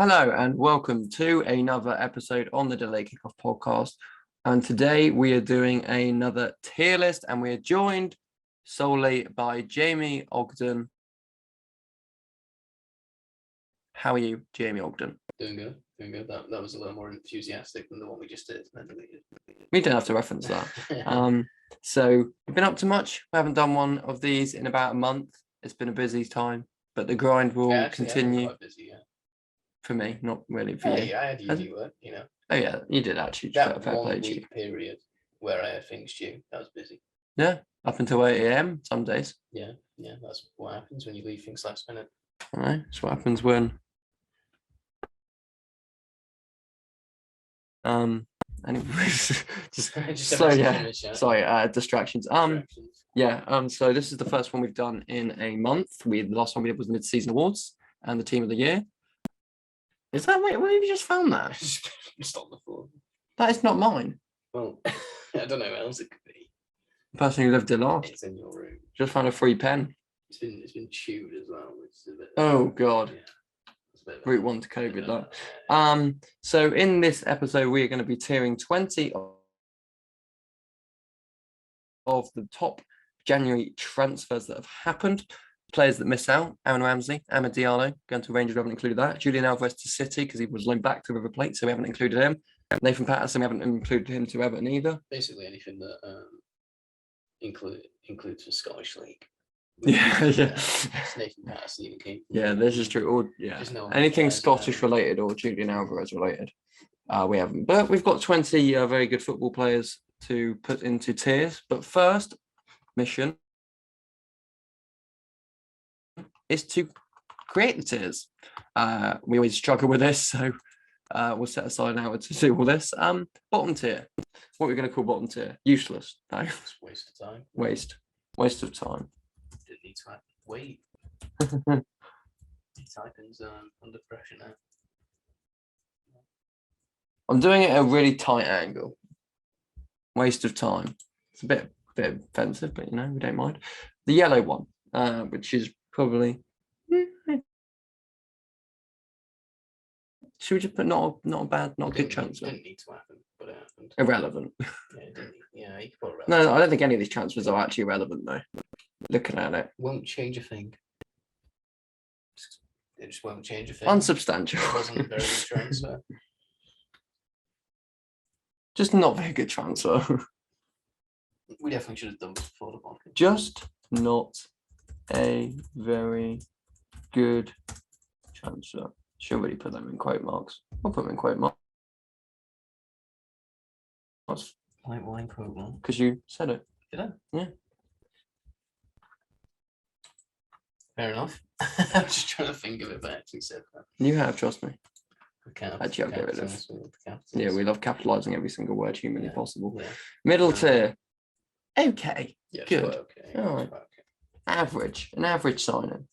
Hello and welcome to another episode on the Delay Kickoff podcast. And today we are doing another tier list and we are joined solely by Jamie Ogden. How are you, Jamie Ogden? Doing good. That was a little more enthusiastic than the one we just did. We don't have to reference that. So we've been up to much. We haven't done one of these in about a month. It's been a busy time, but the grind will continue. Quite busy, yeah. For me, not really for you. Yeah, I had uni work, Oh yeah, you did actually. That fair 1 week period where I had things due, that was busy. Yeah, up until 8 a.m. some days. Yeah, that's what happens when you leave things last minute. All right, that's what happens when. Anyways, distractions. So this is the first one we've done in a month. The last one we did was the mid-season awards and the team of the year. Is that where have you just found that? Just on the floor. That is not mine. Well, I don't know who else it could be. The person who lived it last. It's in your room. Just found a free pen. It's been chewed as well, which is a bit. Oh God. Yeah. Route 1 to COVID that. So in this episode, we are going to be tiering 20 of the top January transfers that have happened. Players that miss out: Aaron Ramsey, Amad Diallo, going to Rangers, we haven't included that. Julian Alvarez to City because he was loaned back to River Plate, so we haven't included him. Nathan Patterson, we haven't included him to Everton either. Basically anything that includes the Scottish League. Yeah. Nathan Patterson came. Yeah, this is true. Or anything Scottish related or Julian Alvarez related, we haven't. But we've got 20 very good football players to put into tiers. But first mission is to create the tiers. We always struggle with this, so we'll set aside an hour to do all this. Bottom tier. What we're going to call bottom tier? Useless. No. It's waste of time. Waste of time. Didn't need to wait. Typing's under pressure now. I'm doing it at a really tight angle. Waste of time. It's a bit offensive, but we don't mind. The yellow one, which is probably. Should we just put not a bad, not a good transfer? It didn't need to happen, but it happened. Irrelevant. Yeah, it didn't. Yeah, you can put irrelevant. No, I don't think any of these transfers are actually relevant though. Looking at it, won't change a thing. It just won't change a thing. Unsubstantial. It wasn't a very good transfer. Just not very good transfer. We definitely should have done before the podcast. Just not a very good transfer. Should really put them in quote marks. I'll put them in quote marks. Why in quote marks? Because you said it. Did I? Yeah. Fair enough. I'm just trying to think of it, but I actually said that. You have, trust me. Actually, I'll get rid of. Yeah, we love capitalising every single word humanly possible. Yeah. Middle tier. Okay. Yeah, good. Okay. All right. Okay. An average signing.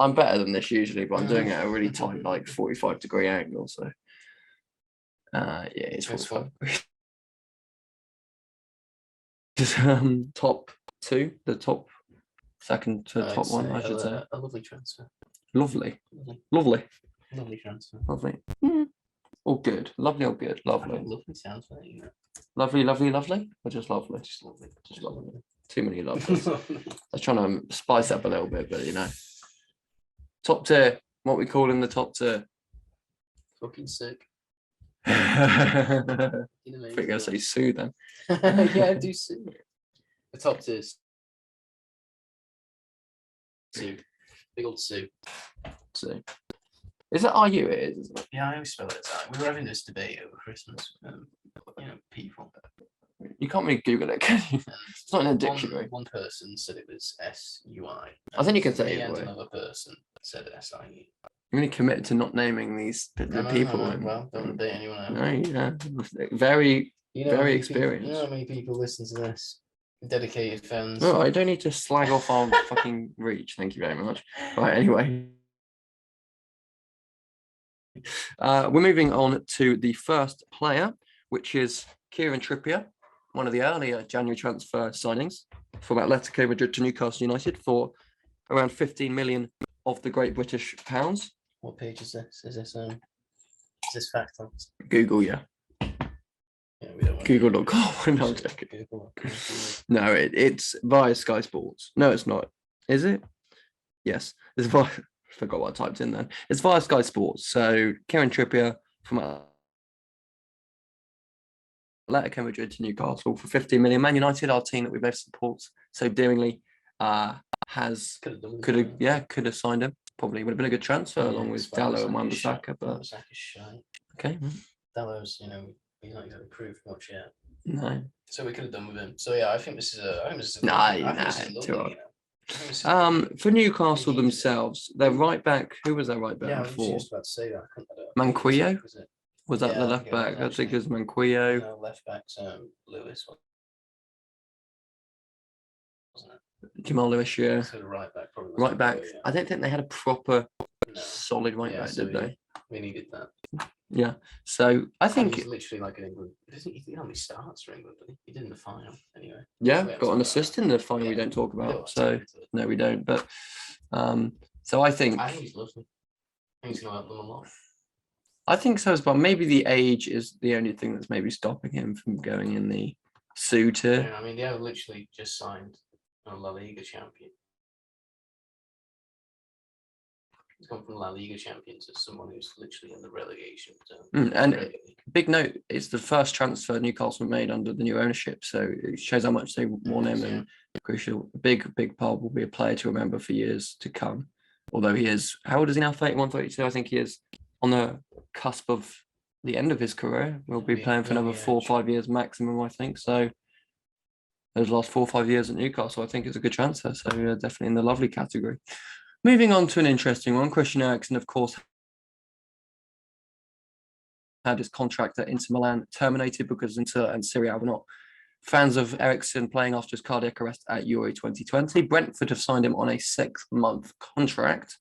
I'm better than this usually, but I'm doing it at a really tight, 45-degree angle. So, it's 45 degrees. Top two, the top second to top one, I should say. A lovely transfer. Lovely transfer. Lovely. All good. Lovely or good. Lovely. Lovely sounds funny, Lovely. Or just lovely? Just lovely. Too many lovelies. I was trying to spice up a little bit, but Top tier. What we call in the top tier? Fucking sick. I think I'm going to say Sue then. Yeah, do Sue. The top tier is Sue. Big old Sue. Sue. Is it RU? It is, isn't it? Yeah, I always spell it out. We were having this debate over Christmas. People. You can't really Google it, can you? It's not in a dictionary. One person said it was S-U-I. I think you can say it. And another person said S-I-E. You're really committed to not naming these people. No. Well, don't debate anyone else. No, yeah. Very experienced. You know how many people listen to this? Dedicated fans. Oh, I don't need to slag off our fucking reach. Thank you very much. Right, anyway. We're moving on to the first player, which is Kieran Trippier, one of the earlier January transfer signings from Atletico Madrid to Newcastle United for around 15 million of the Great British Pounds. What page is this? Is this fact? Google, yeah. Yeah, we don't Google.com. No, I'm joking. Google. No, it's via Sky Sports. No, it's not. Is it? Yes. It's via. I forgot what I typed in then. It's via Sky Sports. So Kieran Trippier from Atletico Madrid to Newcastle for 15 million. Man United, our team that we both support so daringly, could have signed him. Probably would have been a good transfer along with Dalot and Wan-Bissaka. But okay, Dalot's, he's not exactly proved much yet. No. So we could have done with him. So yeah, I think this is a too hard. For Newcastle themselves, their right back, who was their right back before? I was just about to say that. Manquillo? Was that the left back? I think it was Manquillo. No, left back's Lewis, wasn't it? Jamal Lewis, yeah. So right back, probably. Right back. Yeah. I don't think they had a proper solid right back, so did they? We needed that. Yeah. So I think he's literally like in England. He only starts for England, but he did in the final anyway. Yeah, got an assist in the final we don't talk about. So no, we don't. But so I think he's lovely. I think he's gonna help them a lot. I think so as well. Maybe the age is the only thing that's maybe stopping him from going in the suit. Yeah, I mean, they have literally just signed a La Liga champion. He's gone from La Liga champion to someone who's literally in the relegation zone. And big note, it's the first transfer Newcastle made under the new ownership, so it shows how much they want him. And crucial, big part will be a player to remember for years to come. Although he is, how old is he now? 31, 32. I think he is on the cusp of the end of his career. We'll be playing for another 4 or 5 years maximum, I think. So those last 4 or 5 years at Newcastle, I think it's a good transfer. So definitely in the lovely category. Moving on to an interesting one, Christian Erickson, of course, had his contract at Inter Milan terminated because Inter and Serie A were not fans of Erickson playing after his cardiac arrest at Euro 2020. Brentford have signed him on a 6-month contract.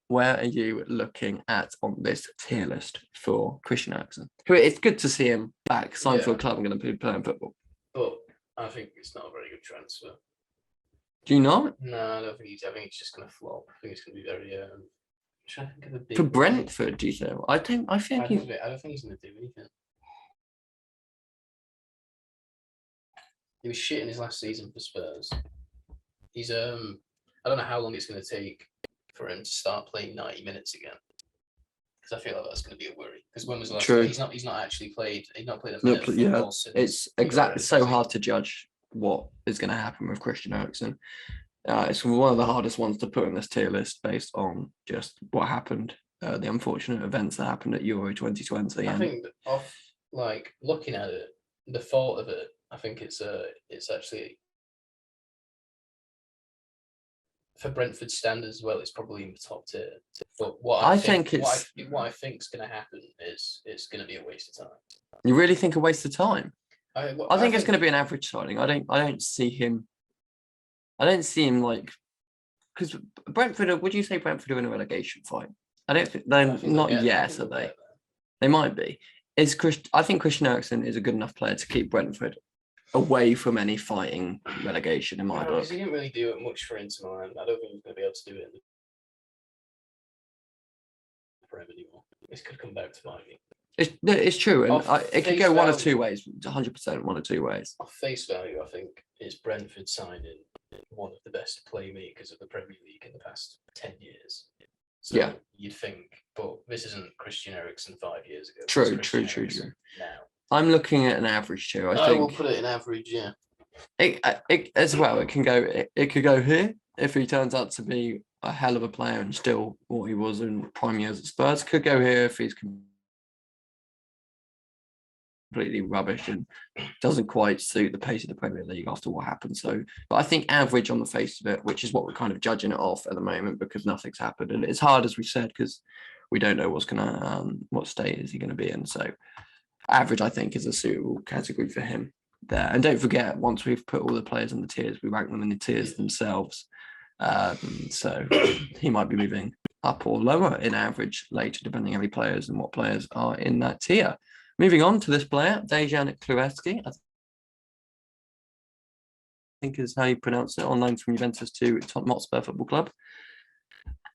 Where are you looking at on this tier list for Christian Erickson? It's good to see him back, signed for a club and going to be playing football. But I think it's not a very good transfer. Do you not? No, I don't think I think it's just going to flop. I think it's going to be very. Trying to think of a big for Brentford, do you think? I don't think he's going to do anything. He was shit in his last season for Spurs. He's I don't know how long it's going to take for him to start playing 90 minutes again. Because I feel like that's going to be a worry. Because when was the last time? He's not actually played. He's not played a minute of football since. It's exactly. It's so hard to judge what is going to happen with Christian Erickson. It's one of the hardest ones to put on this tier list based on just what happened, the unfortunate events that happened at Euro 2020. I think looking at it, the fault of it, I think it's actually for Brentford standards as well. It's probably in the top tier. But what I think is going to happen is it's going to be a waste of time. You really think a waste of time? I think it's going to be an average signing. I don't see him like, because Brentford. Would you say Brentford are in a relegation fight? I don't think they're not yet. Are they? They might be. I think Christian Erickson is a good enough player to keep Brentford away from any fighting relegation in my book. He didn't really do it much for Inter Milan. I don't think he's going to be able to do it in the Prem anymore. This could come back to bite me. It's true, and it could go one of two ways. 100% one of two ways. Off face value, I think is Brentford signing one of the best playmakers of the Premier League in the past 10 years. So yeah, you'd think, but this isn't Christian Eriksen 5 years ago. True. Now I'm looking at an average here. I think we'll put it in average. Yeah. It as well. It can go. It could go here if he turns out to be a hell of a player and still what he was in prime years at Spurs. Could go here if he's completely rubbish and doesn't quite suit the pace of the Premier League after what happened. So, but I think average on the face of it, which is what we're kind of judging it off at the moment because nothing's happened, and it's hard as we said because we don't know what state is he going to be in. So, average I think is a suitable category for him there. And don't forget, once we've put all the players in the tiers, we rank them in the tiers themselves. So he might be moving up or lower in average later, depending on how many players and what players are in that tier. Moving on to this player, Dejan Kluevski, I think is how you pronounce it, on loan from Juventus to Tottenham Hotspur Football Club.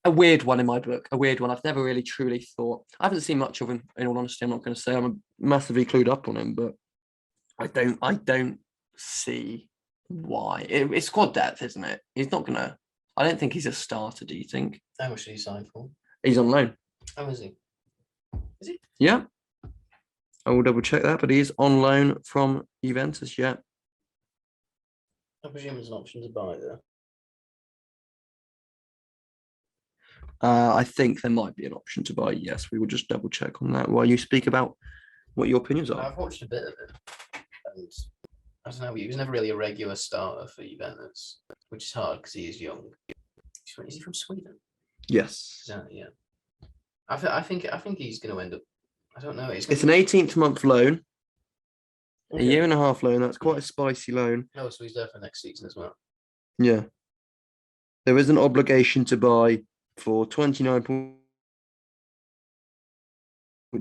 a weird one in my book. A weird one. I've never really truly thought. I haven't seen much of him. In all honesty, I'm not going to say I'm massively clued up on him, but I don't see why. It's squad depth, isn't it? He's not going to. I don't think he's a starter. Do you think? How much did he sign for? He's on loan. How is he? Is he? Yeah. I will double check that, but he's on loan from Juventus. Yeah. I presume there's an option to buy there. I think there might be an option to buy. Yes, we will just double check on that while you speak about what your opinions are. I've watched a bit of it, and I don't know. He was never really a regular starter for Juventus, which is hard because he is young. Is he from Sweden? Yes. Yeah. I think he's going to end up. I don't know. It's an 18th month loan, a year and a half loan. That's quite a spicy loan. No, so he's there for next season as well. Yeah. There is an obligation to buy for 29.2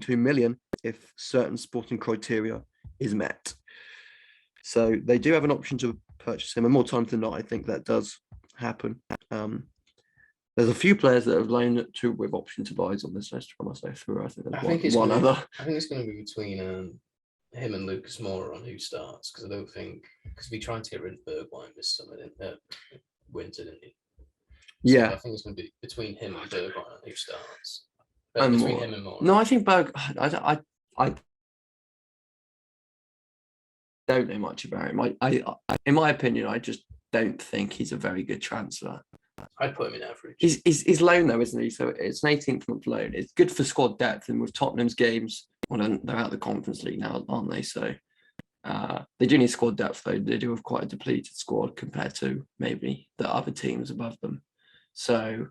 million if certain sporting criteria is met. So they do have an option to purchase him, and more times than not, I think that does happen. There's a few players that have loaned to with option to buys on this list. I must say through. I think there's one other. I think it's going to be between him and Lucas Moura on who starts, because I don't think we tried to get rid of Bergwijn this summer, winter, didn't he? So Yeah, I think it's going to be between him and Bergwijn on who starts. Between him and Moura. No, I think I don't know much about him. I in my opinion, I just don't think he's a very good transfer. I'd put him in average. He's loan though, isn't he? So it's an 18th month loan. It's good for squad depth, and with Tottenham's games, well, they're out of the Conference League now, aren't they? So they do need squad depth though. They do have quite a depleted squad compared to maybe the other teams above them. So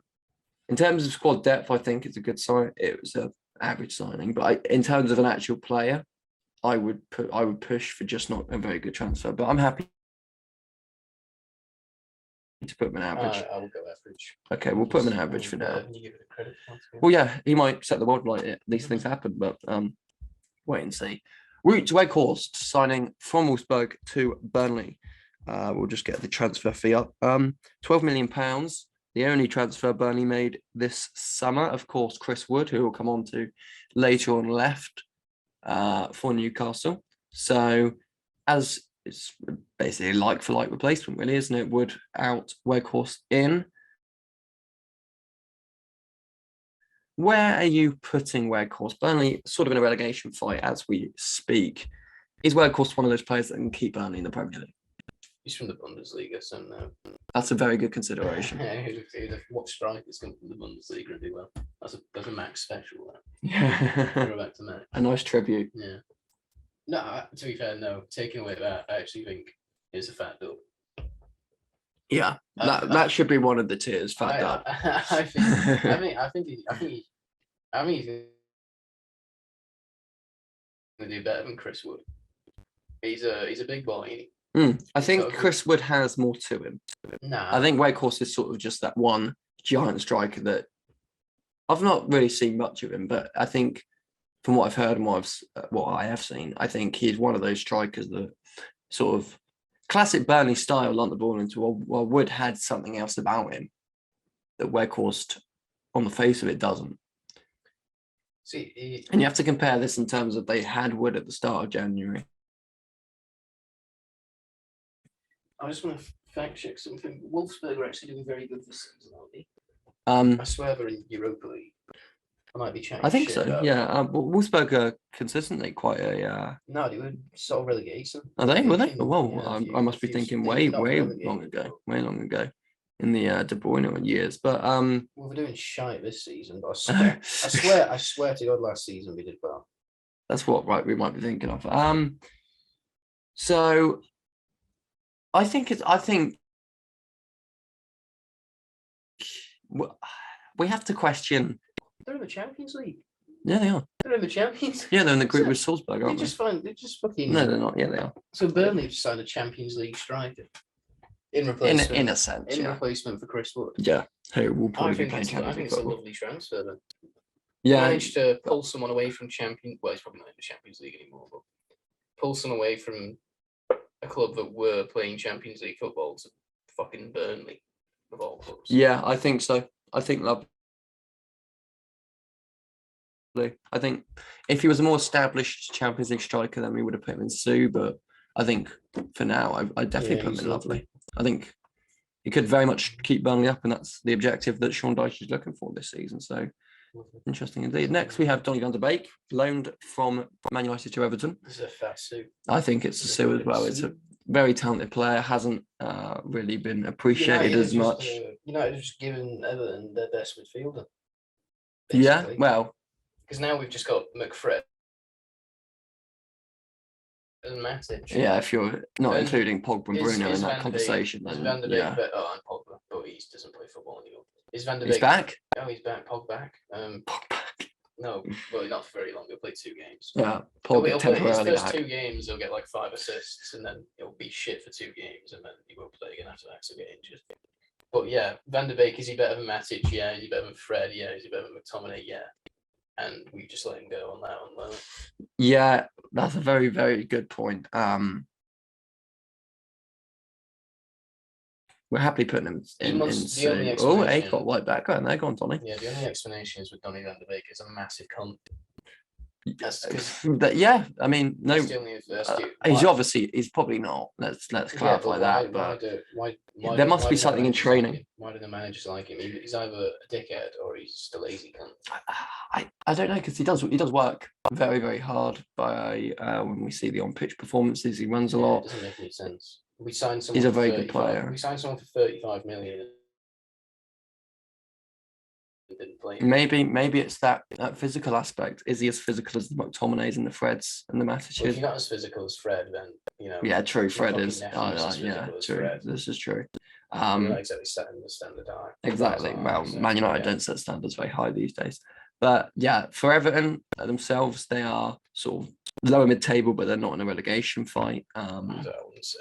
in terms of squad depth, I think it's a good sign. It was an average signing, but in terms of an actual player, I would push for just not a very good transfer. But I'm happy to put him in average. I will go average. Okay, we'll put him in average for now. You give it a credit. Well, yeah, he might set the world light. These things happen, but wait and see. Route to Weghorst, signing from Wolfsburg to Burnley. We'll just get the transfer fee up. £12 million. The only transfer Burnley made this summer. Of course, Chris Wood, who we'll come on to later on, left for Newcastle. So as it's basically like for like replacement, really, isn't it? Wood out, Weghorst in. Where are you putting Weghorst? Burnley sort of in a relegation fight as we speak. Is Weghorst one of those players that can keep Burnley in the Premier League? He's from the Bundesliga, so no. That's a very good consideration. What strikers come from the Bundesliga and do well? That's a Max special. Yeah. Go back to Max. A nice tribute. Yeah. No, to be fair, no. Taking away that, I actually think it's a fat dub. Yeah, that should be one of the tiers. Fat dub. I think he's gonna do better than Chris Wood. He's a big boy. I think Chris Wood has more to him. Nah. I think Weghorst is sort of just that one giant striker that I've not really seen much of him, but I think from what I've heard and what I have seen, I think he's one of those strikers that sort of classic Burnley style, lump the ball into. While Wood had something else about him that Weghorst, on the face of it, doesn't. See, and you have to compare this in terms of they had Wood at the start of January. I just want to fact check something. Wolfsburg are actually doing very good this season, aren't they? I swear they're in Europa League. I might be chatting. I think so. Yeah, Wolfsburg are consistently quite a. No, they were sort of relegation. Are they? Were they? Well, I must be thinking way long ago. Way long ago, in the De Bruyne years. But well, we're doing shite this season. But I swear to God, last season we did well. That's what we might be thinking of. So I think we have to question. They're in the Champions League. Yeah, they are. They're in the Champions League. Yeah, they're in the group with Salzburg, aren't they? They just fucking. No, they're not. Yeah, they are. So Burnley have signed a Champions League striker in replacement. In a sense, replacement for Chris Wood. Yeah, who will probably be playing Champions League. I think it's a lovely transfer. Then. Yeah, managed to pull someone away from Champions. Well, he's probably not in the Champions League anymore, but pull someone away from a club that were playing Champions League football to fucking Burnley of all clubs. Yeah, I think so. I think I think if he was a more established Champions League striker, then we would have put him in Sue. But I think for now, I definitely put him in Lovely. I think he could very much keep Burnley up, and that's the objective that Sean Dyche is looking for this season. So interesting indeed. Next, we have Donny van de Beek, loaned from Man United to Everton. This is a fat Sue. I think it's a Sue as well. It's a very talented player, hasn't really been appreciated as much. United have just given Everton their best midfielder. Yeah, well, because now we've just got McFred and Matic. Yeah, if you're not including Pogba and Bruno in that conversation, then Van de Beek, yeah. And Pogba, but he doesn't play football anymore. Is Van de Beek back? Oh, he's back. Pog back. Pog back. No, well, not for very long. He'll play 2 games. Yeah, Pog temporarily his first back. 2 games, he'll get like 5 assists, and then he'll be shit for 2 games, and then he won't play again after that. So get injured. But yeah, Van de Beek, is he better than Matic? Yeah. Is he better than Fred? Yeah. Is he better than McTominay? Yeah. And we just let him go on that one. Yeah, that's a very, very good point. We're happily putting him in. Oh, he got white back. Go on, Donny. Yeah, the only explanation is with Donny van de Beek is a massive cunt. Yeah, I mean, no. He's probably not. Let's clarify that. But there must be something in training. Why do the managers like him? He's either a dickhead or he's just a lazy cunt. I don't know, because he does work very, very hard. By when we see the on-pitch performances, he runs a lot. It doesn't make any sense. We signed someone. He's a very good player. We signed someone for 35 million. Didn't play. Maybe it's that physical aspect. Is he as physical as the McTominays and the Freds and the Matiches? Well, if you're not as physical as Fred, then Yeah, true. Fred is. Yeah, true. Fred. This is true. You're not exactly setting the standard high. Exactly. Well, Man United don't set standards very high these days. But yeah, for Everton themselves, they are sort of lower mid-table, but they're not in a relegation fight. I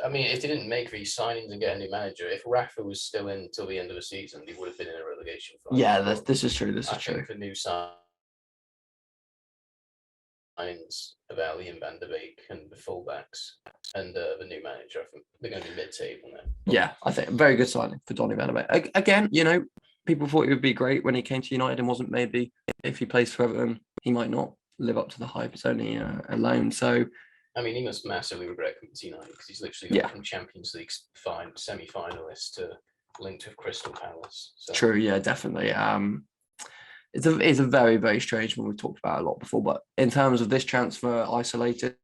mean, if they didn't make these signings and get a new manager, if Rafa was still in until the end of the season, they would have been in a relegation fight. Yeah, this is true. I think the new signings of Ali and Van de Beek and the fullbacks and the new manager, I think they're going to be mid-table now. Yeah, I think a very good signing for Donny van de Beek. Again, people thought it would be great when he came to United and wasn't. Maybe if he plays for Everton, he might not live up to the hype. It's only a loan. So, I mean, he must massively regret coming to United because he's literally gone from Champions League semi-finalist to linked with Crystal Palace. So. True, yeah, definitely. It's a very, very strange one we've talked about a lot before, but in terms of this transfer isolated,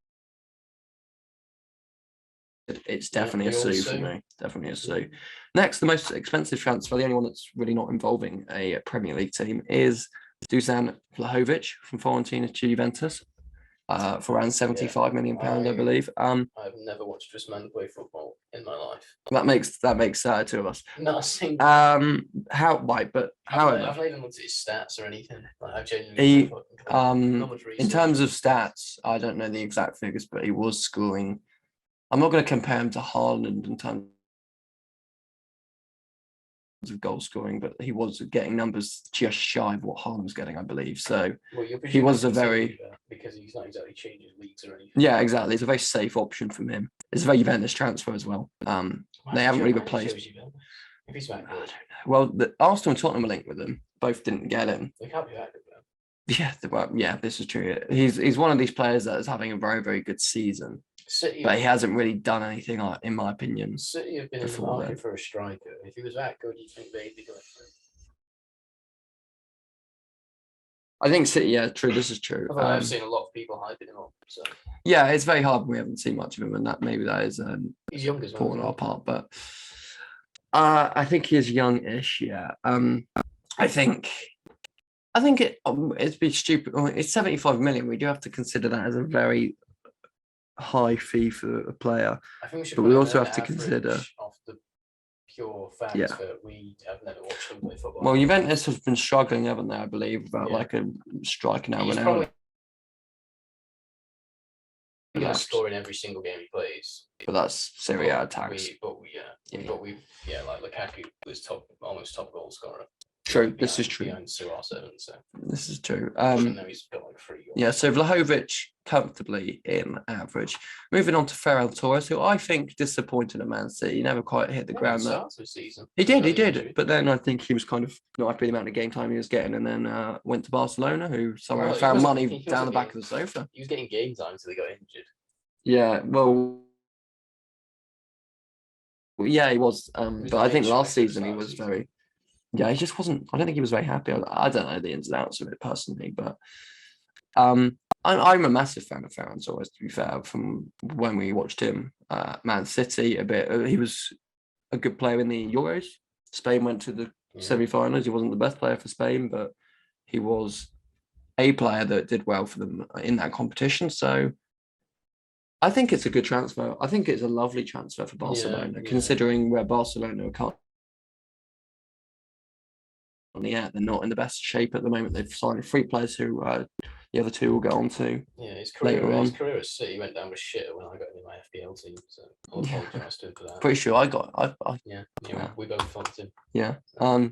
it's definitely a Sue for me. Definitely a Sue. Next, the most expensive transfer, the only one that's really not involving a Premier League team, is Dusan Vlahovic from Fiorentina to Juventus for around £75 million, I believe. I've never watched this man play football in my life. That makes 2 of us. Not a single. However, I've not even looked at his stats or anything. I've genuinely. In terms of stats, I don't know the exact figures, but he was scoring. I'm not going to compare him to Haaland in terms of goal scoring, but he was getting numbers just shy of what Haaland was getting, I believe. So he was because he's not exactly changing leagues or anything. Yeah, exactly. It's a very safe option from him. It's a very Juventus transfer as well. They haven't really replaced. If he's back good. Well, the Arsenal and Tottenham were linked with him. Both didn't get him. They can't be that good, though. Yeah, this is true. He's one of these players that is having a very, very good season. City, but he hasn't really done anything, in my opinion. City have been in the market for a striker. If he was that good, you think they'd be going through? I think City, yeah, true. This is true. I've seen a lot of people hyping him up. So yeah, it's very hard when we haven't seen much of him, and that is he's young as well. On our part, but I think he is youngish. Yeah. I think it'd be stupid. It's 75 million. We do have to consider that as a very high fee for a player. I think we should, but we also have to consider off the pure fact that we have never watched him play football. Well, Juventus have been struggling, haven't they? I believe about like a striker now. He's probably going to score in every single game he plays. But that's Serie A attacks. Like Lukaku was almost top goal scorer. True, this is true. Behind Sue R7, so this is true. even though he's got like 3 Yeah, so Vlahovic comfortably in average. Moving on to Farrell Torres, who I think disappointed at Man City. He never quite hit the ground there. Season. He did. But then I think he was kind of not happy with the amount of game time he was getting, and then went to Barcelona, who somehow found money down the back of the sofa. He was getting game time until he got injured. Yeah, well, yeah, he was. But I think last season he was very. Yeah, he just wasn't. I don't think he was very happy. I don't know the ins and outs of it personally, but I'm a massive fan of Farrell Torres. To be fair, from when we watched him at Man City, a bit. He was a good player in the Euros. Spain went to the semi-finals. He wasn't the best player for Spain, but he was a player that did well for them in that competition. So I think it's a good transfer. I think it's a lovely transfer for Barcelona, considering where Barcelona are they're not in the best shape at the moment. They've signed 3 players who the other 2 will get on to. Yeah, his career at City went down with shit when I got in my FPL team, so I'll apologise to him for that. Pretty sure I we both thumped him. Yeah. A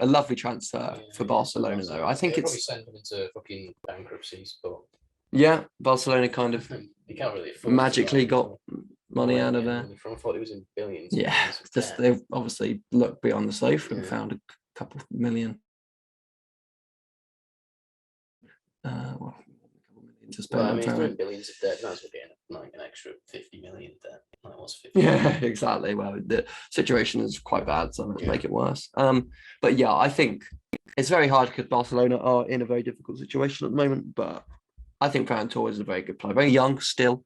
lovely transfer for Barcelona though. I think probably send them into fucking bankruptcies, but yeah, Barcelona kind of you can't really magically got money out of there. I thought it was in billions. Yeah, just they've obviously looked beyond the sofa and found a couple of million. Well, to spend. If they're in billions of debt, that's getting like an extra 50 million debt. That was 50. Yeah, exactly. Well, the situation is quite bad, so let's make it worse. But yeah, I think it's very hard because Barcelona are in a very difficult situation at the moment. But I think Ferran Torres is a very good player, very young still.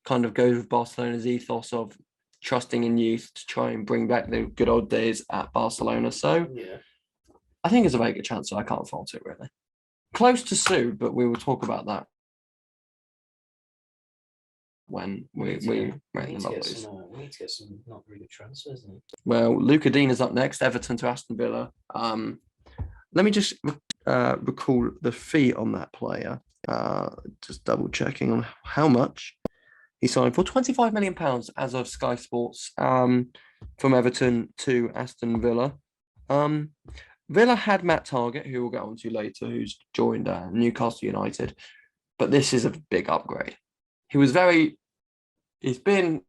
Kind of goes with Barcelona's ethos of trusting in youth to try and bring back the good old days at Barcelona. So I think it's a very good chance. So I can't fault it really. Close to Sue, but we will talk about that when we rank them up. We need to get some not really good transfers, isn't it? Well, Luca Dean is up next. Everton to Aston Villa. Let me just recall the fee on that player. Just double checking on how much he signed for. £25 million as of Sky Sports from Everton to Aston Villa. Villa had Matt Targett, who we'll get on to later, who's joined Newcastle United. But this is a big upgrade. He's been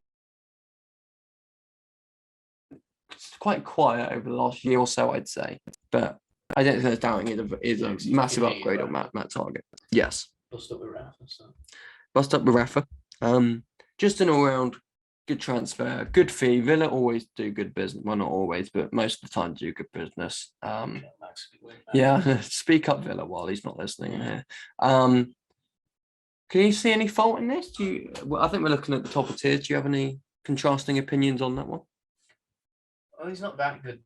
quite quiet over the last year or so, I'd say. But I don't think there's doubting it is a massive upgrade on Matt Targett. Yes. Bust up with Rafa. So. Bust up with Rafa. Just an all-round good transfer, good fee. Villa always do good business. Well, not always, but most of the time do good business. Yeah, speak up, Villa, while he's not listening here. Can you see any fault in this? I think we're looking at the top of tiers. Do you have any contrasting opinions on that one? Well, he's not that good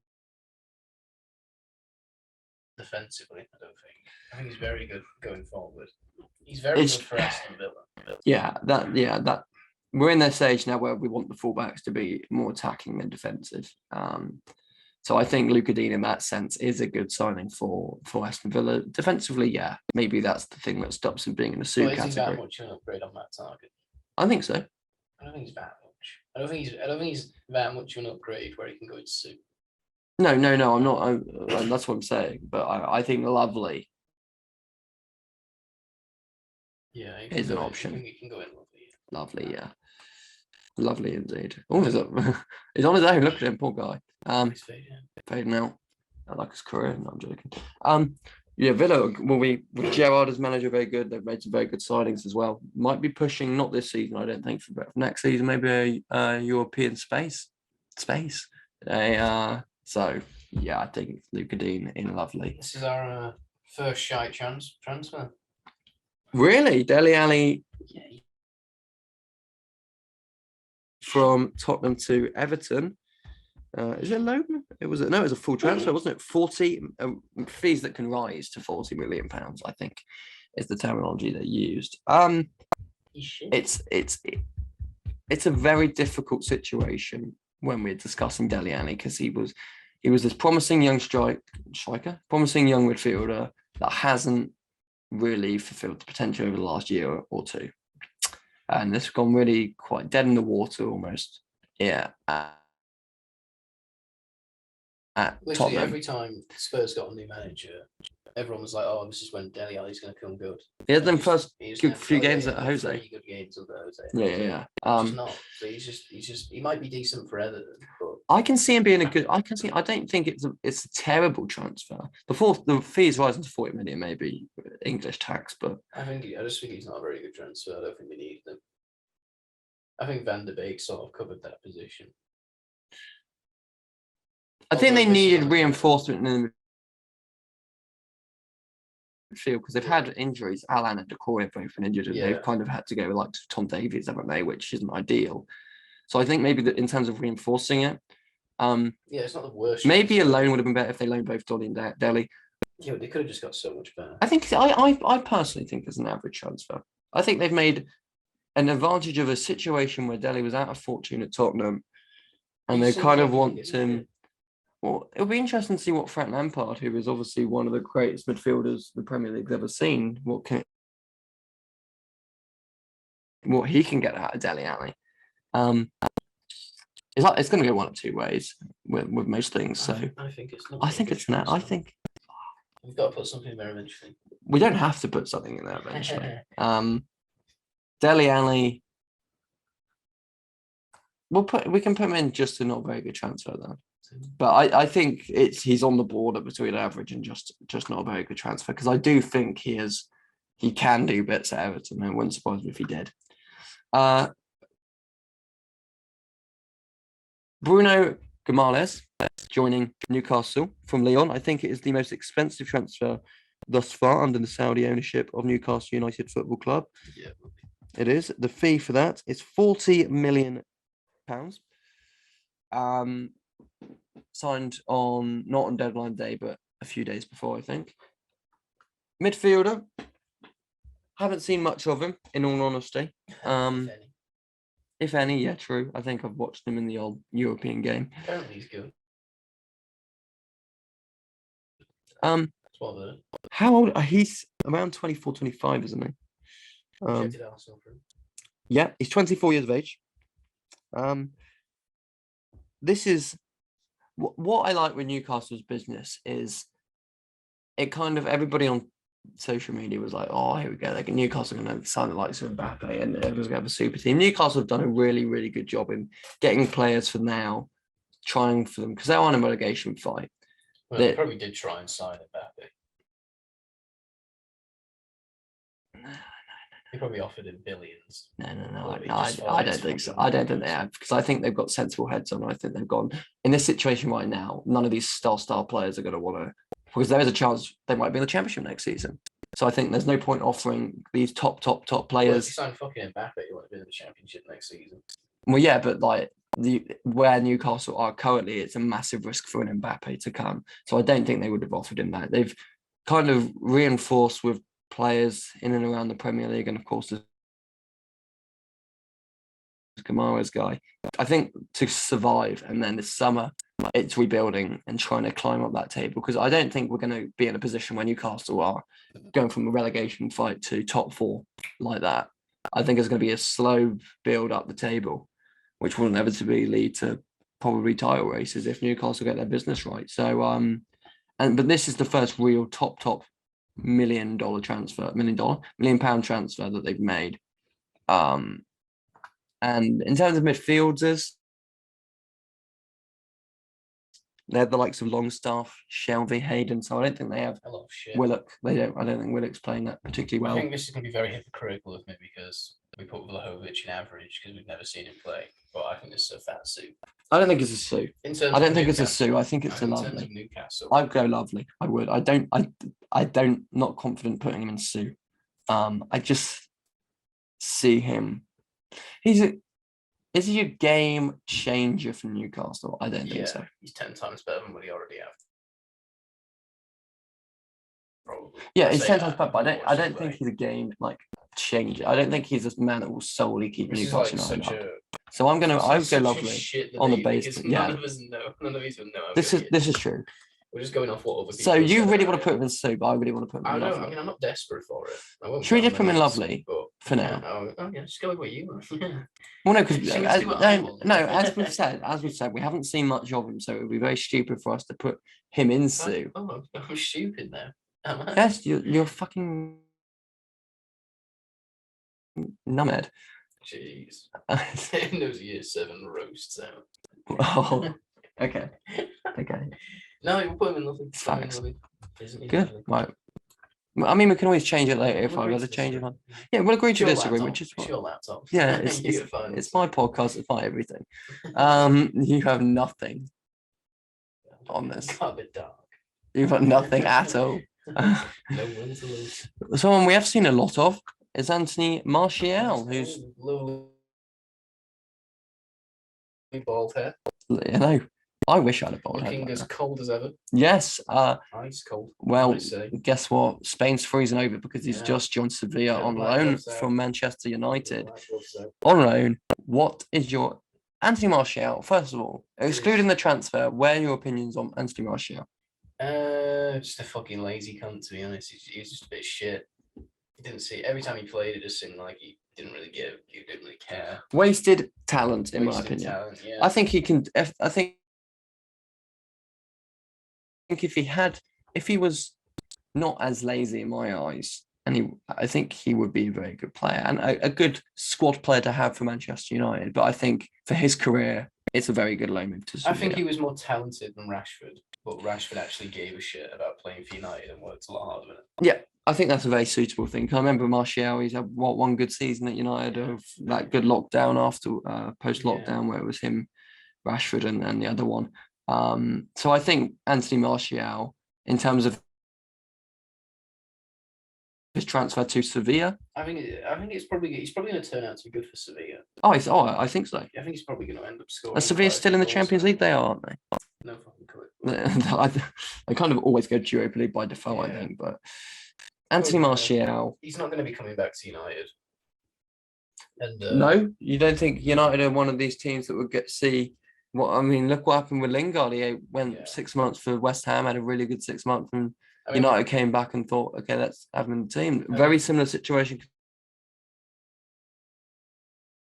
defensively, I don't think. I think he's very good going forward. He's very good for Aston Villa. Yeah, that we're in that stage now where we want the fullbacks to be more attacking than defensive. So I think Luca Dean in that sense is a good signing for Aston Villa. Defensively, yeah, maybe that's the thing that stops him being in the suit category. Is he that much an upgrade on Matt Targett? I think so. I don't think he's that much. I don't think he's that much of an upgrade where he can go into suit. No, I'm not. That's what I'm saying. But I think lovely. Yeah, is an option. I think he can go in lovely. Lovely, yeah. Lovely indeed. Oh, he's on his own. Look at him, poor guy. He's fading out. I like his career. No, I'm joking. Yeah, Villa will be with Gerrard as manager very good. They've made some very good signings as well. Might be pushing not this season, I don't think, but next season maybe a European space. So yeah, I think Luca Dean in lovely. This is our first shite transfer. Really, Dele Alli. Yeah. From Tottenham to Everton. Is it a loan? It was a full transfer, wasn't it? 40 fees that can rise to £40 million, I think, is the terminology they used. It's a very difficult situation when we're discussing Dele Alli because he was this promising young striker, promising young midfielder that hasn't really fulfilled the potential over the last year or two. And this has gone really quite dead in the water almost. Yeah. At Literally Tottenham. every time Spurs got a new manager, everyone was like, "Oh, this is when Dele Alli's going to come good." He had them first He just good never- few yeah, games he at had Jose. 3 good games under Jose. Yeah. He's just not. So he's just. He might be decent for Everton, but I can see him being a good. I don't think it's a terrible transfer. The fees rising to 40 million, maybe English tax, but I just think he's not a very good transfer. I don't think we need them. I think Van der Beek sort of covered that position. I think they Although this is needed on a- reinforcement in the midfield because they've had injuries. Alan and Decore have both been injured, and they've kind of had to go with like Tom Davies, haven't they? Which isn't ideal. So I think maybe that in terms of reinforcing it, yeah, it's not the worst. maybe a transfer. loan would have been better if they loaned both Dolly and Deli. Yeah, but they could have just got so much better. I personally think it's an average transfer. I think they've made an advantage of a situation where Dele was out of fortune at Tottenham, and they kind of want him. Well, it'll be interesting to see what Frank Lampard, who is obviously one of the greatest midfielders the Premier League's ever seen, what he can get out of Dele Alli. It's going to go one of two ways with most things. So I think it's not. I think it's not. I think we've got to put something there eventually. We don't have to put something in there eventually. Dele Alli. We can put him in just a not very good transfer though. But I think he's on the border between average and just not a very good transfer because I do think he can do bits at Everton. It wouldn't surprise me if he did. Bruno Gamales joining Newcastle from Lyon. I think it is the most expensive transfer thus far under the Saudi ownership of Newcastle United Football Club. Yeah, it is. The fee for that is £40 million. Signed not on deadline day, but a few days before, I think. Midfielder. Haven't seen much of him, in all honesty. If any, yeah, true. I think I've watched him in the old European game. Apparently he's good. How old? He's around 24, 25, isn't he? Yeah, he's 24 years of age. This is what I like with Newcastle's business is it kind of everybody on social media was like, oh, here we go. Like Newcastle are going to sign the likes of Mbappe and everyone's going to have a super team. Newcastle have done a really, really good job in getting players for now, trying for them because they're on a relegation fight. Well, they probably did try and sign Mbappe. They probably offered him billions. No. I don't think so. I don't think they have because I think they've got sensible heads on. I think they've gone in this situation right now. None of these star players are going to want to, because there is a chance they might be in the Championship next season. So I think there's no point offering these top players. Well, if you sign fucking Mbappe, you want to be in the Championship next season. Well, yeah, but like where Newcastle are currently, it's a massive risk for an Mbappe to come. So I don't think they would have offered him that. They've kind of reinforced with players in and around the Premier League, and of course the Gamales guy. I think to survive, and then this summer it's rebuilding and trying to climb up that table, because I don't think we're going to be in a position where Newcastle are going from a relegation fight to top 4 like that. I think it's going to be a slow build up the table, which will inevitably lead to probably title races if Newcastle get their business right. So but this is the first real top £1 million transfer, £1 million transfer that they've made. And in terms of midfielders, they're the likes of Longstaff, Shelby, Hayden. So I don't think they have a lot of shit. Willock. I don't think Willock's playing that particularly well. I think this is going to be very hypocritical of me because we put Vlahovic in average because we've never seen him play. But I think this is a fat suit. I don't think it's a sue. I don't think it's a sue. I think it's a lovely. In terms of Newcastle, I'd go lovely. I would. I don't. Not confident putting him in sue. I just see him. Is he a game changer for Newcastle? I don't think so. He's 10 times better than what he already has. Probably. Yeah, he's 10 times better, but I don't think he's a game changer. I don't think he's a man that will solely keep Newcastle United up. So I would go lovely on the basis. Yeah, none of us know. None of us would know. This is true. We're just going off what other people. So you really want to put him in Sue, but I really want to put him in lovely. I mean, I'm not desperate for it. Should we just put him in lovely for now? Yeah, just go with what you want. Well, no, because as we've said, we haven't seen much of him, so it would be very stupid for us to put him in Sue. I'm stupid now. Am I? Yes, you're fucking numbhead. Jeez. In those year 7 roasts out. Oh, okay. No, we'll put him in lovely. It's Put him in facts. lovely. Isn't he Good. lovely? Right. I mean, we can always change it later if We'll I agree were to to change it. disagree. Yeah, we'll agree It's to your disagree, laptop. which is It's fine. your laptop. Yeah, You get fine. it's my podcast. It's my everything. You have nothing on this. It's got a bit dark. You've got nothing at all. No will to lose. Someone we have seen a lot of is Anthony Martial, who's Lovely bald hair, you know, I wish I had a bald head. looking Like as that. cold as ever. Yes. Ice cold. Well, I say. guess what? Spain's freezing over because he's Yeah. just joined Sevilla Get the on black loan gloves out. from Manchester United. Black gloves out. On loan. What is your Anthony Martial? First of all, excluding the transfer, where are your opinions on Anthony Martial? Just a fucking lazy cunt, to be honest. He was just a bit shit. He didn't see every time he played. It just seemed like he didn't really give. He didn't really care. Wasted talent, in my Wasted opinion. talent, yeah. I think he can. I think if he was not as lazy in my eyes, I think he would be a very good player and a good squad player to have for Manchester United. But I think for his career, it's a very good loan move to Sevilla. I think he was more talented than Rashford, but Rashford actually gave a shit about playing for United and worked a lot harder than it. Yeah, I think that's a very suitable thing. I remember Martial, he's had one good season at United of that good lockdown after post-lockdown where it was him, Rashford and the other one. So I think Anthony Martial, in terms of his transfer to Sevilla, I think he's probably going to turn out to be good for Sevilla. I think so. I think he's probably going to end up scoring. Are Sevilla still in the Champions League? They are, aren't they? No fucking clue. They kind of always go to Europa League by default, I think. But Anthony Martial, he's not going to be coming back to United. And no, you don't think United are one of these teams that would see what? I mean, look what happened with Lingard. He went 6 months for West Ham, had a really good 6 months, and United came back and thought, okay, let's have him in the team. Very similar situation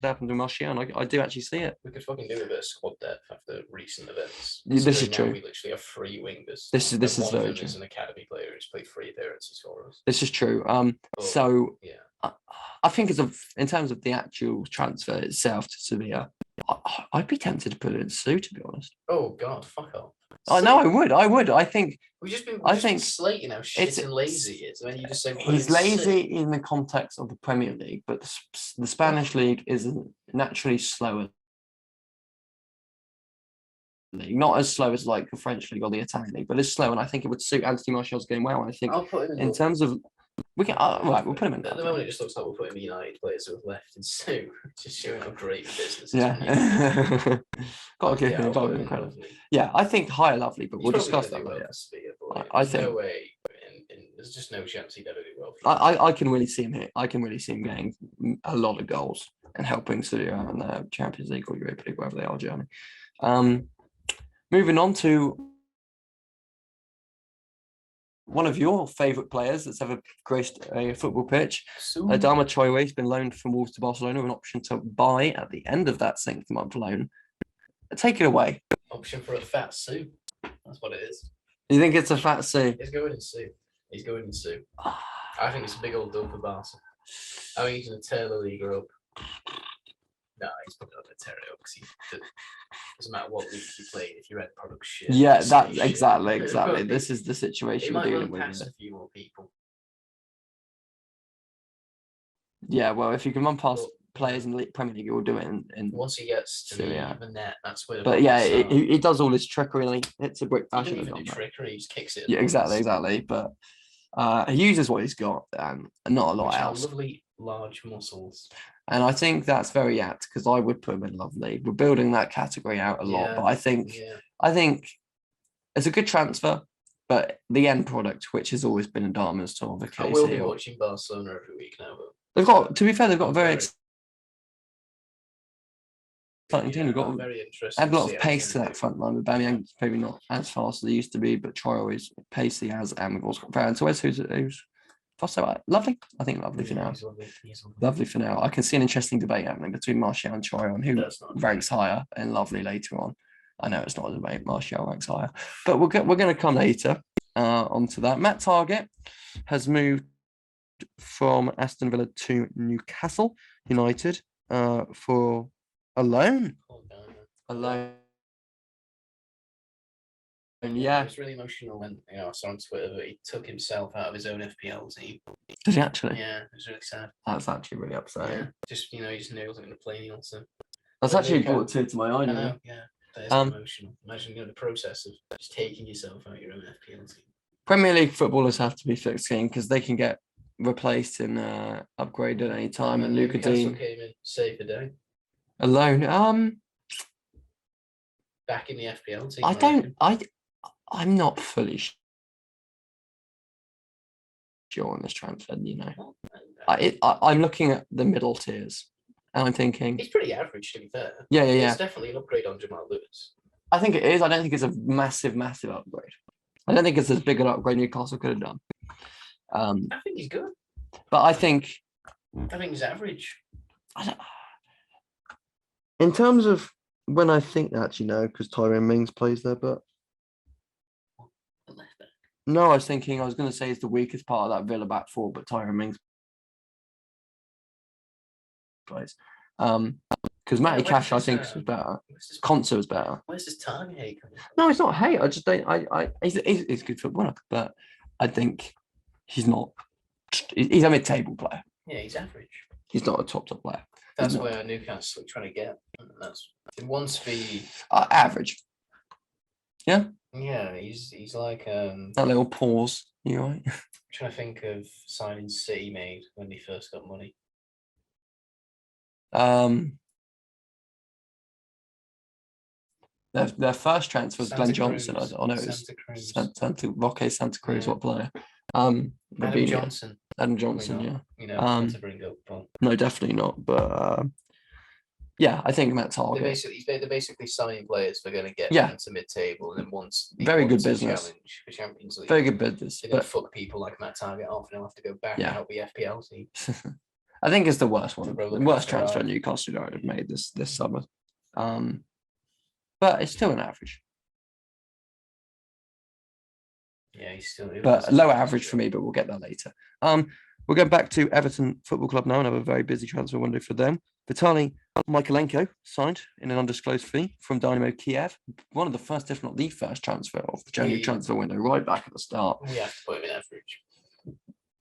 happened to Martial, and I do actually see it. We could fucking do a bit of squad depth after recent events. This is true. We literally have 3 wingers. This is very true. Is an academy player who's played 3 appearances for us. This is true. So I think in terms of the actual transfer itself to Sevilla, I'd be tempted to put it in Sue, to be honest. Oh God, fuck off. I know I would. I think we've just been slating how shit and lazy he is, and then you just say he's lazy in the context of the Premier League, but the Spanish league is naturally slower league, not as slow as like the French league or the Italian league, but it's slow, and I think it would suit Anthony Martial's game well. And I think in terms of we can right, we'll put him in. At the moment, it just looks like we're putting United players who have left in Sue, just showing how great the business is. Yeah, got to give him credit. Yeah, I think higher lovely, but we'll discuss that later. I think no way. There's just no chance he'd ever do well. I can really see him here. I can really see him getting a lot of goals and helping City out in the Champions League or Europa League, wherever they are, Germany. Moving on to one of your favourite players that's ever graced a football pitch, Adama Traoré, has been loaned from Wolves to Barcelona with an option to buy at the end of that 6th month loan. Take it away. Option for a fat Sue. That's what it is. You think it's a fat Sue? He's going in Sue. I think it's a big old deal for Barca. I think he's going to tear the league up. No, he's probably not going to tear it up because doesn't matter what league you play, if your end product shit. Yeah, that exactly. This is the situation we're dealing with. Pass a few more people. Yeah, well, if you can run past players in the Premier League, you'll do it. Once he gets to the net, that's where. But yeah, he does all this trickery. And it's a brick. He doesn't even do trickery. He just kicks it. Yeah, exactly. But he uses what he's got, and not a lot else. Lovely large muscles. And I think that's very apt because I would put him in lovely. We're building that category out a lot, but I think it's a good transfer. But the end product, which has always been Adama's sort of a case. I will be watching Barcelona every week now. They've got, to be fair, they've got a very exciting team. They've got a lot of pace to that front line. With Aubameyang maybe not as fast as they used to be, but Traoré is pacey as, and we've also got Farrell Torres, who's lovely. I think lovely for now. Lovely for now. I can see an interesting debate happening between Martial and Traoré on who ranks higher and lovely later on. I know it's not a debate. Martial ranks higher, but we're going to come later. onto that. Matt Targett has moved from Aston Villa to Newcastle United for a loan. A loan. Yeah. It was really emotional when I saw on Twitter that he took himself out of his own FPL team. Did he actually? Yeah, it was really sad. That's actually really upsetting. Yeah. Just he just knew he wasn't going to play any else. That's actually brought a tear to my eye. I know, yeah. That is emotional. Imagine the process of just taking yourself out of your own FPL team. Premier League footballers have to be fixed game because they can get replaced and upgraded at any time. And Luca Dean came in, saved the day. Alone. Back in the FPL team. I'm not fully sure on this transfer. I'm looking at the middle tiers, and I'm thinking he's pretty average, to be fair. Yeah. It's definitely an upgrade on Jamal Lewis. I think it is. I don't think it's a massive upgrade. I don't think it's as big an upgrade Newcastle could have done. I think he's good. But I think he's average. In terms of when I think actually no, because Tyrone Mings plays there, but no, I was going to say it's the weakest part of that Villa back four, but Tyrone Mings plays. Because Matty Cash, I think, was better. Conser was better. Where's this Target hate coming from? No, it's not hate. I just don't. He's a good footballer, but I think he's not. He's a mid-table player. Yeah, he's average. He's not a top player. That's where Newcastle are trying to get. It wants to be average. Yeah. Yeah, he's like that little pause. You right? I'm trying to think of signings City made when they first got money. Their first transfer was Glenn Johnson. I know it was Santa Cruz. What player? Adam Johnson. Adam Johnson. Yeah. To bring up. But... No, definitely not. But yeah, I think Matt Target. They're basically signing players they're going to get into mid-table, and then once very good business. Challenge for Champions League. Very good business. They're going to fuck people like Matt Target off, and they'll have to go back out the FPL team. I think it's the worst one. The worst transfer Newcastle United have made this summer. But it's still an average. Yeah, he's still. But lower average for me, but we'll get that later. We'll go back to Everton Football Club now and have a very busy transfer window for them. Vitaly Michalenko signed in an undisclosed fee from Dynamo Kiev. One of the first, if not the first, transfer of the January transfer window, right back at the start. We have to put him in average.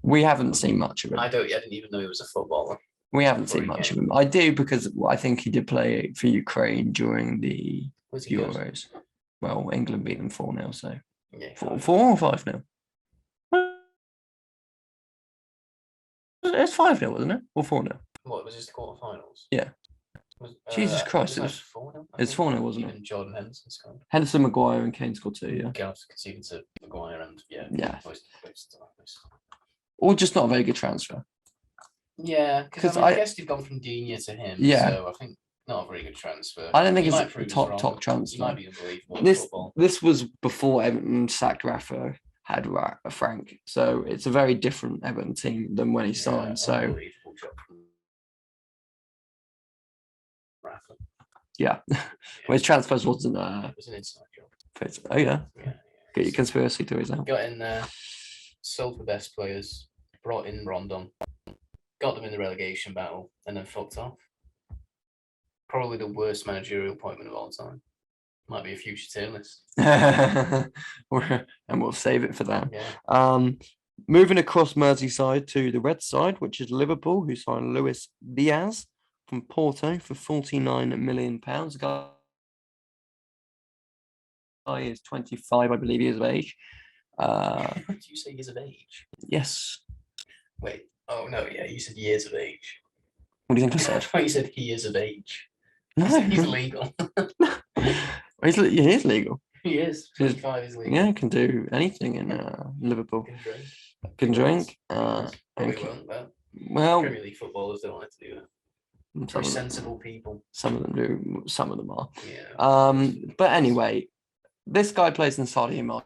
We haven't seen much of him. I didn't even know he was a footballer. We haven't seen much of him. I do because I think he did play for Ukraine during the Euros. Well, England beat them 4-0, so 4 or 5-0. It's 5-0, wasn't it? Or 4-0? What was this the quarterfinals? Yeah. Jesus Christ, it was 4-0. It's 4-0, wasn't it? Even Jordan Henderson scored. Henderson, Maguire, and Kane scored 2. Yeah. Gallus conceded to Maguire and yeah. Or just not a very good transfer. Yeah, because I guess they've gone from Digne to him. Yeah. So I think not a very good transfer. I don't think it's a top transfer. He might be unbelievable. This was before Everton sacked Rafa, had Frank. So it's a very different Everton team than when he signed. So yeah. Well, his transfers wasn't it was an inside job. Oh yeah. Get your conspiracy theories out. Got in there, sold for best players, brought in Rondon, got them in the relegation battle, and then fucked off. Probably the worst managerial appointment of all time. Might be a future tier list. And we'll save it for them. Yeah. Moving across Merseyside to the red side, which is Liverpool, who signed Luis Diaz from Porto for £49 million. The guy is 25, I believe he is of age. Did you say years of age? Yes. Wait. Oh, no, yeah, you said years of age. What do you think I said? I thought you said he is of age. No. He's legal. He is legal. He is. 25 is legal. Yeah, can do anything in Liverpool. Can drink. Probably won't, but well, Premier League footballers don't like to do that. Very sensible people. Some of them do. Some of them are. Yeah. But anyway, this guy plays in Sadio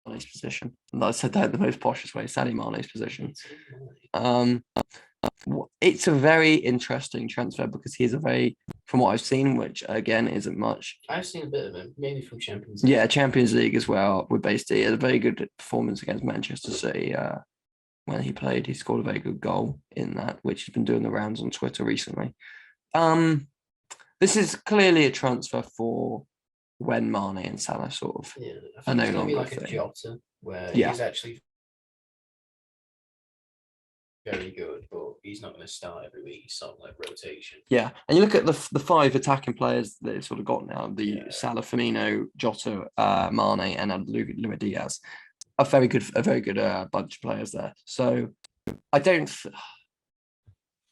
Mane's position. And I said that in the most poshest way, Sadio Mane's position. It's a very interesting transfer because he is a very from what I've seen, which again isn't much. I've seen a bit of him, maybe from Champions League. Yeah, Champions League as well with Based. He had a very good performance against Manchester City when he played. He scored a very good goal in that, which has been doing the rounds on Twitter recently. This is clearly a transfer for when Mane and Salah sort of I think it's going to be like a Jota, where he's actually very good, but he's not going to start every week. He's sort of like rotation. Yeah, and you look at the 5 attacking players that they've sort of got now: the Salah, Firmino, Jota, Mane, and Luis Diaz. A very good bunch of players there. So I don't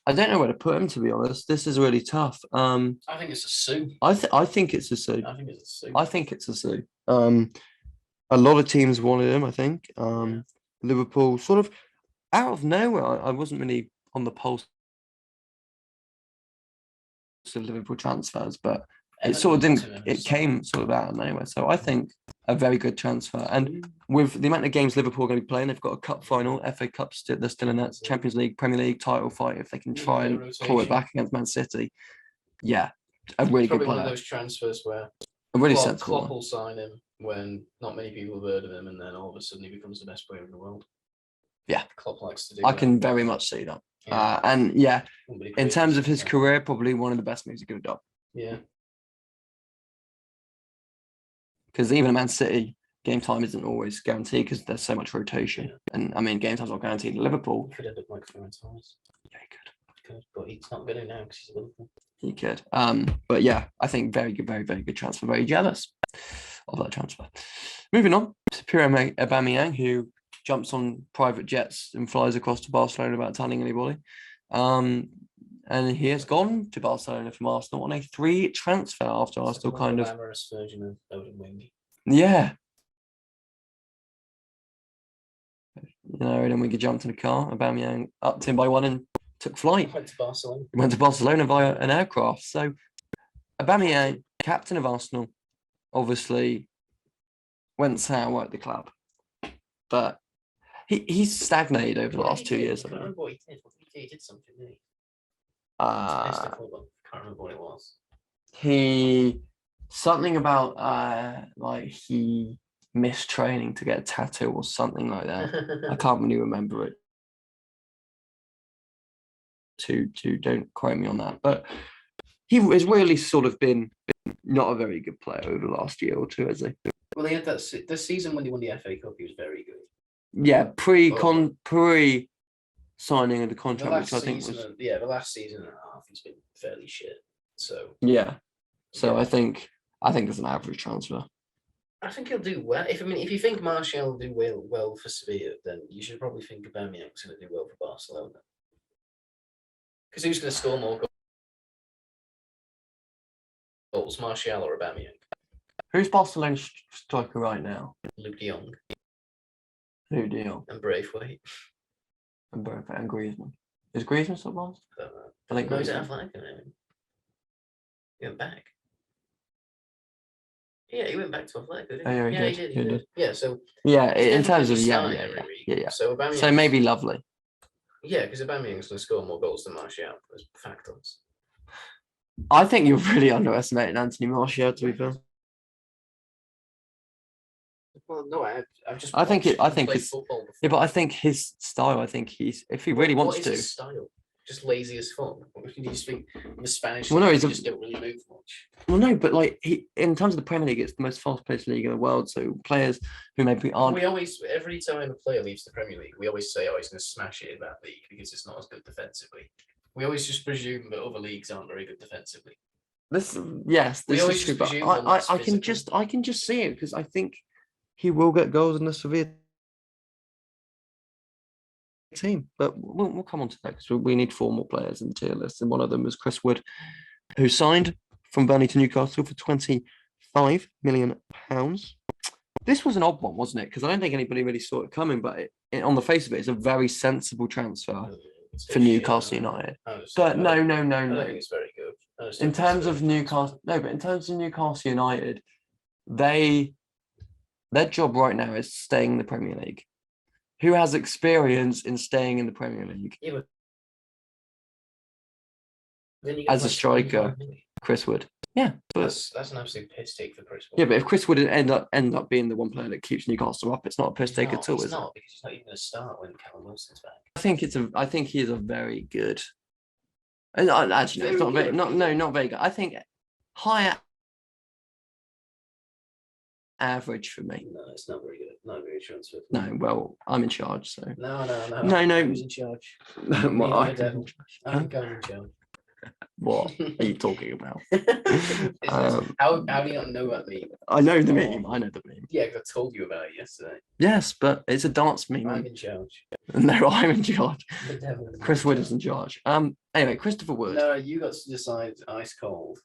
know where to put him, to be honest. This is really tough. I think it's a sue. I think it's a sue. I think it's a sue. I think it's a sue. A lot of teams wanted him. I think Liverpool sort of out of nowhere. I wasn't really on the pulse of Liverpool transfers, but it sort of didn't. It came sort of out of nowhere. So I think a very good transfer. And with the amount of games Liverpool are going to be playing, they've got a cup final, FA Cup. They're still in that Champions League, Premier League title fight. If they can try and claw it back against Man City, a really good player. One of those transfers where a really sensible Klopp will sign him when not many people have heard of him, and then all of a sudden he becomes the best player in the world. Yeah, Klopp likes to do. I can very much see that. In terms of his career, probably one of the best moves he could have done. Yeah. Because even a Man City, game time isn't always guaranteed because there's so much rotation. Yeah. And I mean, game time's not guaranteed at Liverpool. He could end up like Farrell Torres. Yeah, he could. But he's not going to now because he's Liverpool. He could. But yeah, I think very good, very, very good transfer. Very jealous of that transfer. Moving on to Pierre Aubameyang, who jumps on private jets and flies across to Barcelona without telling anybody. And he has gone to Barcelona from Arsenal on a 3 transfer after Arsenal kind of glamorous version of Odin Wing. Yeah. And then we could jump in the car. Aubameyang upped him by 1 and took flight. Went to Barcelona. Went to Barcelona via an aircraft. So Aubameyang, captain of Arsenal, obviously went sour at the club. But he's stagnated over the last 2 years. I can't remember what he did. He did something, didn't he? I can't remember what it was. Something about he missed training to get a tattoo or something like that. I can't really remember it. Don't quote me on that. But he has really sort of been not a very good player over the last year or 2, has he? Well, he had the season when he won the FA Cup. He was very good. Yeah, pre signing of the contract, which I think was the last season and a half, he's been fairly shit. So I think it's an average transfer. I think he'll do well. If you think Martial will do well for Sevilla, then you should probably think Aubameyang's going to do well for Barcelona. Because who's going to score more goals, Martial or Aubameyang? Who's Barcelona's striker right now? Luke de Jong. Luke de Jong. And Braithwaite. And Griezmann. Is Griezmann still lost? I think he's at Athletic now. He went back. Yeah, he went back to Athletic, didn't he? He did. Yeah, so in terms of So Aubameyang, so maybe Lovely. Yeah, because Aubameyang's going to score more goals than Martial as factors. I think you're really underestimating Anthony Martial, to be fair. Well, no, I think it's but I think his style. I think if he really wants to. His style? Just lazy as fuck. You just think the Spanish just don't really move much. Well, no, but in terms of the Premier League, it's the most fast-paced league in the world. So players who maybe aren't. We always, every time a player leaves the Premier League, we always say, "Oh, he's going to smash it in that league because it's not as good defensively." We always just presume that other leagues aren't very good defensively. This is true, but I can just see it because I think he will get goals in the Sevilla team, but we'll come on to that because we need 4 more players in the tier list, and one of them was Chris Wood, who signed from Burnley to Newcastle for £25 million. This was an odd one, wasn't it? Because I don't think anybody really saw it coming, but on the face of it, it's a very sensible transfer for Newcastle United. But no. I think it's very good. In terms of Newcastle United, their job right now is staying in the Premier League. Who has experience in staying in the Premier League? Yeah, as a striker? Chris Wood. Yeah, but That's an absolute piss take for Chris Wood. yeah, but if Chris Wood end up being the one player that keeps Newcastle up, it's not a piss take at all, He's is not, it? because he's not even going to start when Callum Wilson's back. I think he is a very good. And actually, no, it's not very. Not very good. I think higher average for me. No, it's not very good. Not very transfer. No, well, I'm in charge, so. No. No. Who's in charge? Well, I think I'm in charge. What are you talking about? How do you not know that meme? I know the meme. I know the meme. Yeah, because I told you about it yesterday. Yes, but it's a dance meme. I'm in charge. No, I'm in charge. The devil is Chris Wood is in charge. Anyway, Christopher Wood. No, you got to decide ice cold.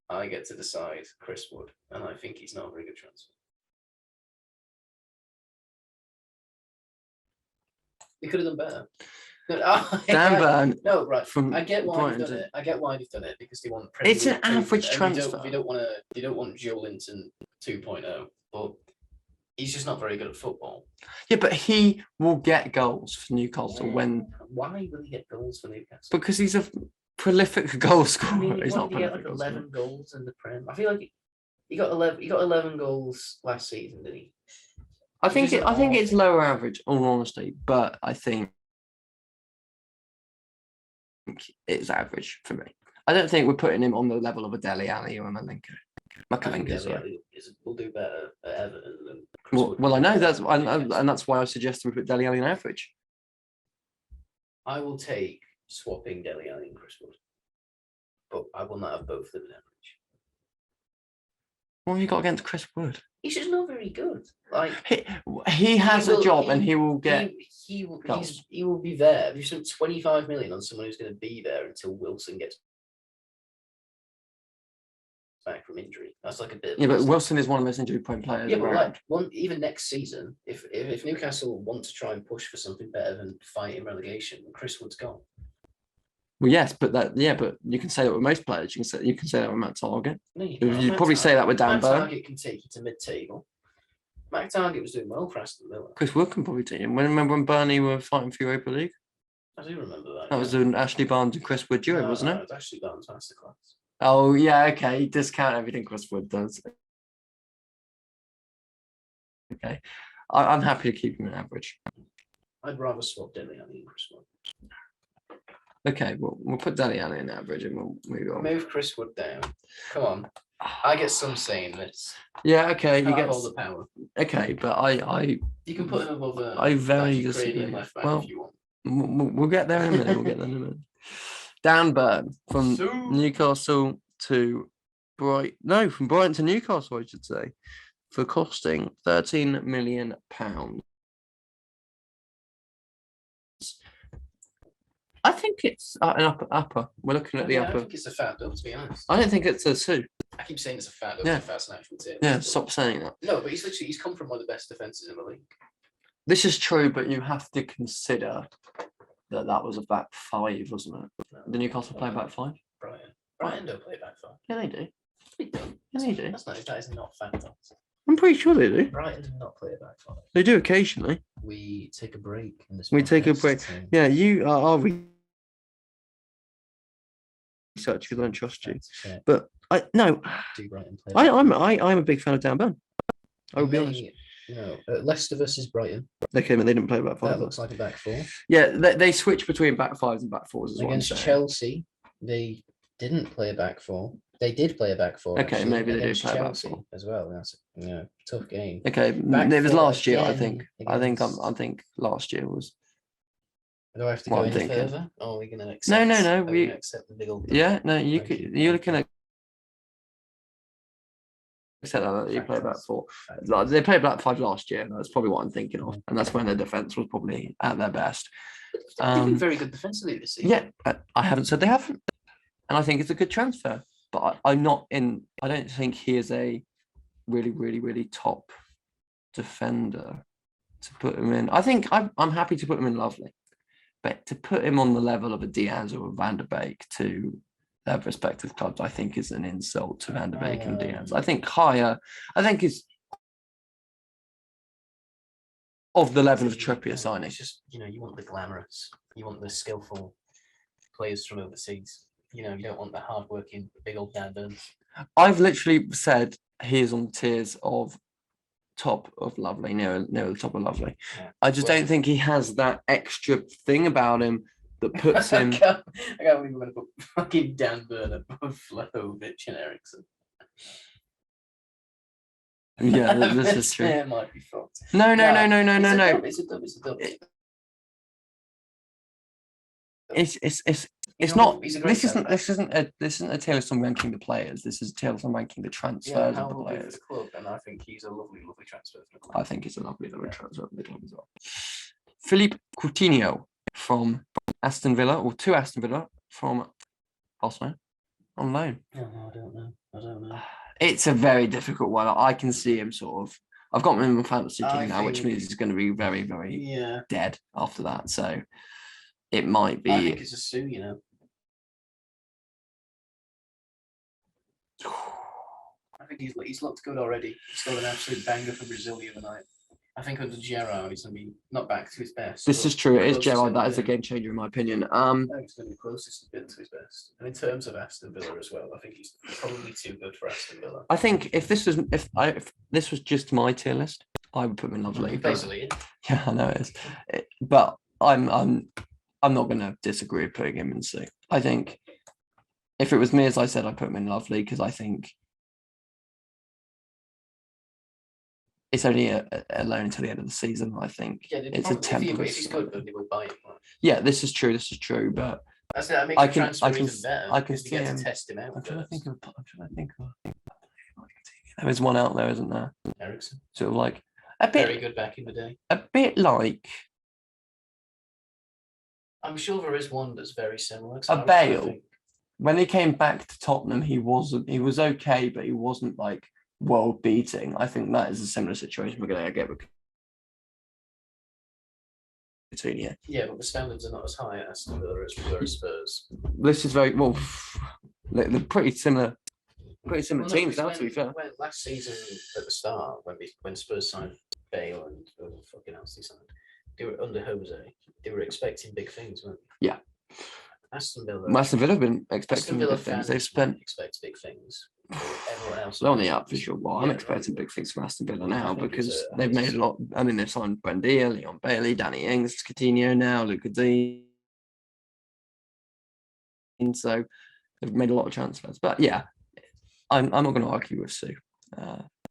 I get to decide Chris Wood, and I think he's not a very good transfer. We could have done better. Dan Burn. No, right. From I get why Brighton they've done it. I get why they've done it, because they want. It's an average transfer. They don't want Joe Linton 2.0, but he's just not very good at football. Yeah, but he will get goals for Newcastle Why will he get goals for Newcastle? because he's a prolific goal scorer. I mean, he's not he get prolific. like 11 goals in the Prem. I feel like he got 11. He got 11 goals last season, did he? I think it's lower average, all honesty, but I think it's average for me. I don't think we're putting him on the level of a Dele Alli or a Malenko. Will do better at Everton than Chris Well, Wood. well, I know and that's why I suggested we put Dele Alli on average. I will take swapping Dele Alli and Chris Wood, but I will not have both of them in average. What have you got against Chris Wood? He's just not very good. Like he has a job and he will get. He will be there. If you spent 25 million on someone who's going to be there until Wilson gets back from injury, that's like a bit. Yeah, but Wilson is one of the most injury-prone players. Yeah, but around. like even next season, if Newcastle want to try and push for something better than fighting relegation, Chris Wood's gone. Well, yes, but you can say that with most players. You can say that with Matt Target. No, You'd probably say that with Dan Burn. Target can take you to mid-table. Matt Target was doing well for Aston Villa. Chris Wood can probably take him. Remember when Burnley were fighting for Europa League? I do remember that. That was an Ashley Barnes and Chris Wood duo, wasn't it? It was Ashley Barnes masterclass. Oh yeah, okay. Discount everything Chris Wood does. Okay, I'm happy to keep him an average. I'd rather swap Dele Alli and Chris Wood. Okay, well, we'll put Dele Alli in average and we'll move on. Move Chris Wood down. Come on. I get some say in this. Yeah, okay. You get all the power. Okay, but you can put him above I very disagree. Left back if you want. We'll get there in a minute. Dan Burn from Newcastle to from Brighton to Newcastle, I should say, for costing £13 million. I think it's an upper. We're looking at the upper. I think it's a fat dog, to be honest. I don't think it's a 2. I keep saying it's a fat dog. Yeah. It's an actual tip. Yeah, stop saying that. No, but he's come from one of the best defences in the league. This is true, but you have to consider that was a back 5, wasn't it? The Newcastle play back 5? Brighton don't play back 5. Yeah, they do. They don't. Yeah, they do. That is not fat dogs. I'm pretty sure they do. Brighton do not play back 5. They do occasionally. We take a break in this. We take a break. Yeah, you are research because I don't trust you. But I'm a big fan of Dan Burn. I will be honest. Leicester versus Brighton. Okay, but they didn't play back 5. That looks like a back 4. Yeah, they switch between back 5s and back 4s. Against Chelsea, they didn't play a back 4. They did play a back 4. Okay, actually, maybe they did play Chelsea a back 4 as well. That's a tough game. Okay, it was last year. I think last year was. Do I have to go any further? Or are we going to accept? No. We accept the big old. Yeah, no. You're looking at. Except that you play back 4. They played back 5 last year. That's probably what I'm thinking of, and that's when their defense was probably at their best. They've been very good defensively this season. Yeah, I haven't said they haven't, and I think it's a good transfer. But I don't think he is a really, really, really top defender to put him in. I think I'm happy to put him in Lovely, but to put him on the level of a Diaz or a Van der Beek to their respective clubs, I think is an insult to Van der Beek and Diaz. I think higher. I think is of the level of Trippier signing. It's just you want the glamorous, you want the skillful players from overseas. you don't want the hard-working, big old Dan Burn. I've literally said he is on the tiers of top of lovely, near the top of lovely. Yeah. I just don't think he has that extra thing about him that puts I him. can't believe we're going to put fucking Dan Burn above Vlahovic and Erickson. Yeah, this is true. It might be fucked. No. It's a dub. It's not. This isn't a tier list on ranking the players. This is a tier list on ranking the transfers of the players. For the club, and I think he's a lovely transfer for the club. I think he's a lovely transfer for the club as well. Philippe Coutinho from Aston Villa, or to Aston Villa from Arsenal on loan. Oh, I don't know. It's a very difficult one. I can see him sort of. I've got him in my fantasy team now, which means he's going to be very, very dead after that. So it might be. I think it's a Sue, I think he's looked good already. He scored an absolute banger for Brazil the other night. I think under Gerrard, he's going to be not back to his best. This is true. It is Gerrard. That is a game changer, in my opinion. I think it's going to be closest to his best. And in terms of Aston Villa as well, I think he's probably too good for Aston Villa. I think if this was just my tier list, I would put him in lovely. Basically, yeah, I know it is. But I'm not going to disagree with putting him in C. I think if it was me, as I said, I'd put him in lovely because I think it's only a loan until the end of the season. I think it's a temporary. If he's good, then they would buy him. Yeah, this is true. But that's it. I can see him. To test him out. I'm trying to think of. There is one out there, isn't there? Erickson. Sort of like a bit very good back in the day. A bit like. I'm sure there is one that's very similar. A Bale. When he came back to Tottenham, he was okay, but he wasn't like world beating. I think that is a similar situation we're going to get with Coutinho. Yeah, but the standards are not as high at Aston Villa as we were at Spurs. This is very well. They're pretty similar teams now. To be fair, last season at the start, when Spurs signed Bale and who the fucking else they signed, they were under Jose. They were expecting big things, weren't they? Yeah. Aston Villa have been expecting big things. They've spent expect big things. Everyone else on the up for sure. Well, I'm expecting big things from Aston Villa now because they've made a lot. I mean, they've signed Buendia, Leon Bailey, Danny Ings, Coutinho now, Luca Dean. So they've made a lot of transfers. But yeah, I'm not going to argue with Sue.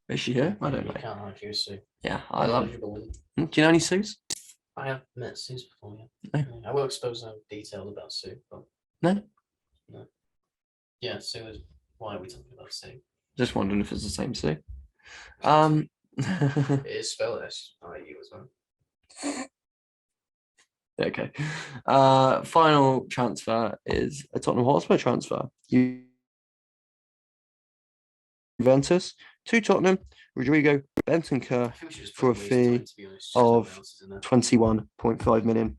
Is she here? I don't know. You can't argue with Sue. Yeah, I love. Do you know any Sues? I have met Sue's before, No. I will expose no details about Sue, but no. Yeah, Sue is. Why are we talking about Sue? Just wondering if it's the same Sue. It is spelled S-I-U as well. Okay. Final transfer is a Tottenham Hotspur transfer. Juventus to Tottenham, Rodrigo Bentancur for a fee of 21.5 million.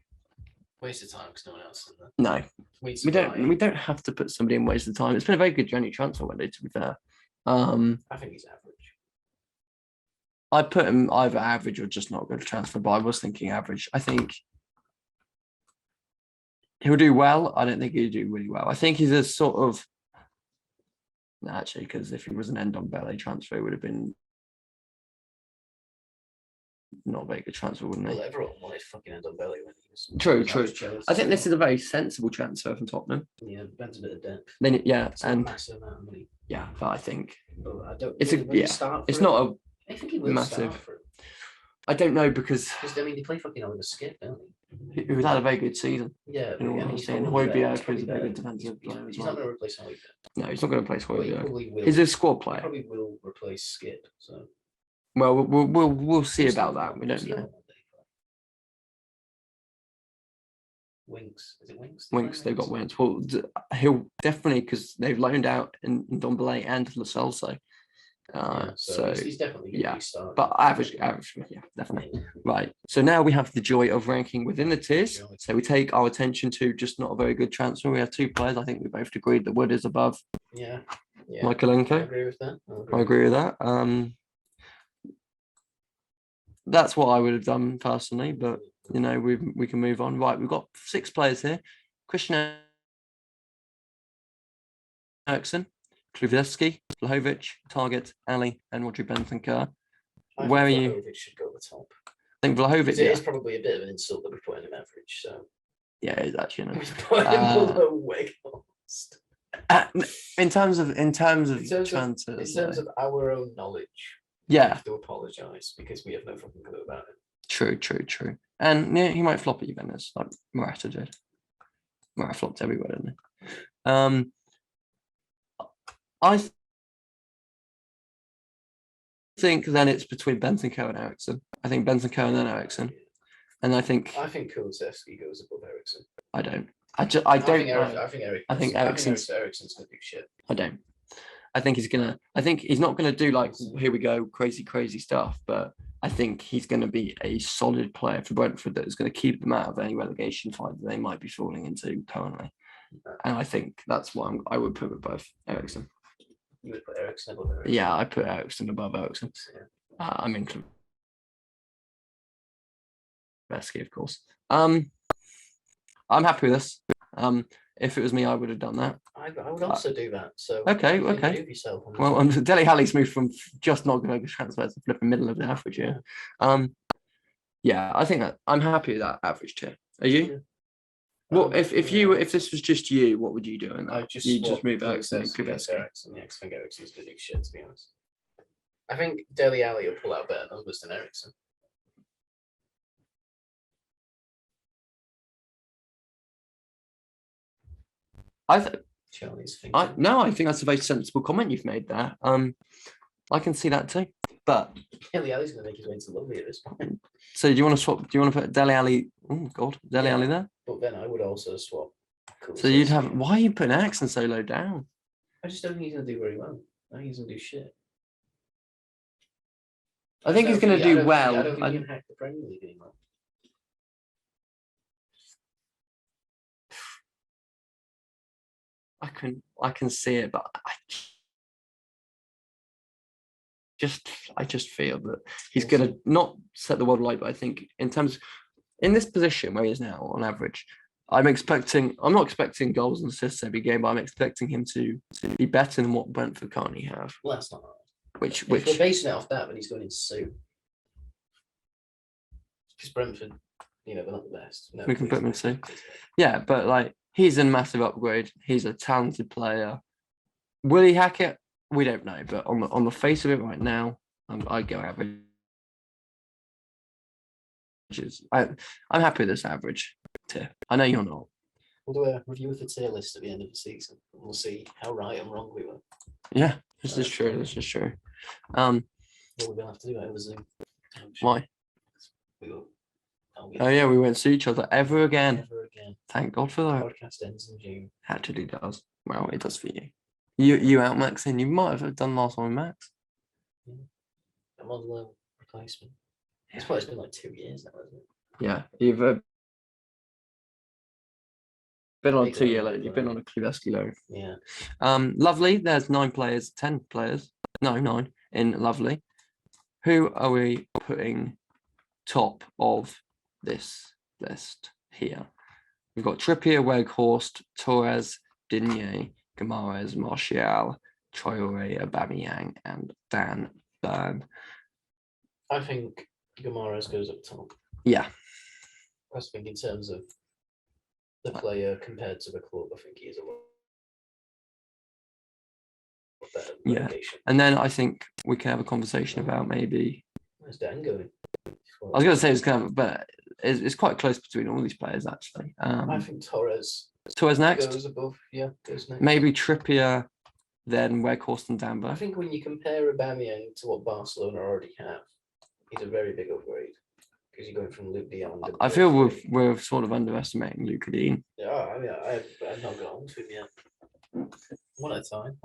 Waste of time because no one else is there. No, we don't have to put somebody in waste of time. It's been a very good January transfer window, to be fair. I think he's average. I'd put him either average or just not a good transfer, but I was thinking average. I think he'll do well. I don't think he'll do really well. I think he's a sort of actually, because if he was an end on ballet transfer, it would have been not a very good transfer, wouldn't it? Well, everyone wanted fucking end on belly when he was. True. I think this is a very sensible transfer from Tottenham. Yeah, adds a bit of depth. Then it's and a massive amount of money. Yeah, but I think I don't. It's It's not a. I think he will massive. Start for I don't know because I mean they play fucking over the skip, don't they? He had a very good season. Yeah, in all honesty, and Højbjerg is a very good defensive player as He's not going to replace Højbjerg. No, he's not going to replace Højbjerg. He's He's a squad player. Probably will replace Skip. So. Well, we'll see about that. We don't know. Winks. Is it Winks? Winks. They've got Winks. Well, he'll definitely because they've loaned out in Ndombele and Lo Celso. So he's definitely going to start. But average, yeah, definitely. Right. So now we have the joy of ranking within the tiers. So we take our attention to just not a very good transfer. We have two players. I think we both agreed that Wood is above. Yeah. Michaelenko. I agree with that. I agree with that. That's what I would have done personally, but we can move on. Right, we've got 6 players here. Christian Erickson, Krivetsky, Vlahovic, Target, Ali, and Rodri Bentancur. I Where are think you? Vlahovic should go at the top. I think Vlahovic. It is probably a bit of an insult that we're putting him average. So yeah, it's actually. we put him below Weghorst. In terms of transfers, in terms of our own knowledge, yeah, we have to apologise because we have no fucking clue about it. True. And yeah, he might flop at Juventus like Morata did. Morata flopped everywhere, didn't he? I think then it's between Bentancur and Erickson. I think Bentancur and then Erickson. And I think Kulusevski goes above Erickson. I don't. I don't know. I think Ericsson's gonna do shit. I don't. I think he's not gonna do like here we go crazy stuff, but I think he's gonna be a solid player for Brentford that is gonna keep them out of any relegation fight that they might be falling into currently. And I think that's why I would put above Erickson. You would put Erickson above Erickson? Yeah, I put Erickson above Erickson. Yeah. I mean, Kulusevski, of course. I'm happy with this. If it was me, I would have done that. I would also do that. So okay. Well, Dele Alli's moved from just not going to transfer to flipping middle of the average. Yeah. I think that I'm happy with that average tier. Are you? Yeah. What if this was just you? What would you do? And you just move Erickson and Kulusevski. Erickson, yeah, because I think Ericsson's going to do shit. To be honest, I think Dele Alli will pull out better numbers than Erickson. I think that's a very sensible comment you've made there. I can see that too. But Dele Alli's going to make his way into lovely at this point. So do you want to swap? Do you want to put Dele Alli? Oh God, Dele Alli there. But then I would also swap. So you'd have. Why are you putting Erickson so low down? I just don't think he's going to do very well. I think he's going to do shit. I think he's going to do well. I don't think he can hack the Premier League anymore. I can see it, but I just feel that he's going to not set the world alight, but I think in this position where he is now on average, I'm not expecting goals and assists every game, but I'm expecting him to be better than what Brentford currently have. Well, that's not right. Which if we're basing it off that, then he's going in soon. Because Brentford, they're not the best. No, we can put him in soon. Yeah, but like he's a massive upgrade. He's a talented player. Will he hack it? We don't know, but on the face of it right now, I go average. I'm happy with this average tier. I know you're not. We'll do a review of the tier list at the end of the season. And we'll see how right and wrong we were. Yeah, this is true. Well, we're going to have to do it over Zoom. Why? Yeah, we won't see each other ever again. Thank God for that. Podcast ends in June. Actually does. Well, it does for you. You out maxing. You might have done last one with Max. Yeah. I'm on low replacement. It's been like 2 years now, isn't it? Yeah, you've been on 2 year loan. You've been on a Kulusevski loan. Yeah. Lovely. There's 10 players. No, 9 in Lovely. Who are we putting top of this list here? We've got Trippier, Weghorst, Torres, Digne, Gamales, Martial, Traore, Aubameyang, and Dan Burn. I think Gamales goes up top. Yeah. I think in terms of the player compared to the club, I think he is a lot better. Yeah. And then I think we can have a conversation about maybe. Where's Dan going? I was going to say it's kind of, but it's quite close between all these players actually. I think Torres next. Goes above, goes next. Maybe Trippier, then Weghorst and Dan Burn. I think when you compare Aubameyang to what Barcelona already have, he's a very big upgrade because you're going from Luca Dean. I feel we're sort of underestimating Luca Dean. Yeah, I mean, I've not got on to him yet. One at a time.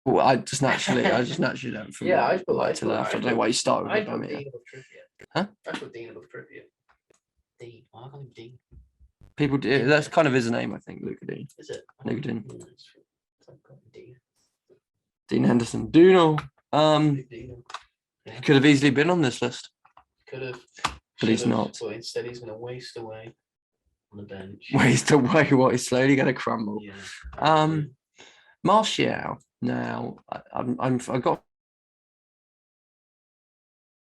Well, I just naturally don't. I put right to left. I don't know why you started with Aubameyang. Dean above Trippier. Huh? I put Dean above Trippier. Dean. Why can't I Dean? People do. That's kind of his name, I think. Luca Dean. Is it? Luca Dean. Dean. Dean Henderson. Duno. Yeah. Could have easily been on this list. Could have. But he's not. But instead, he's going to waste away. on the bench. Ways to way what is slowly going to crumble. Yeah. Martial. Now, I've got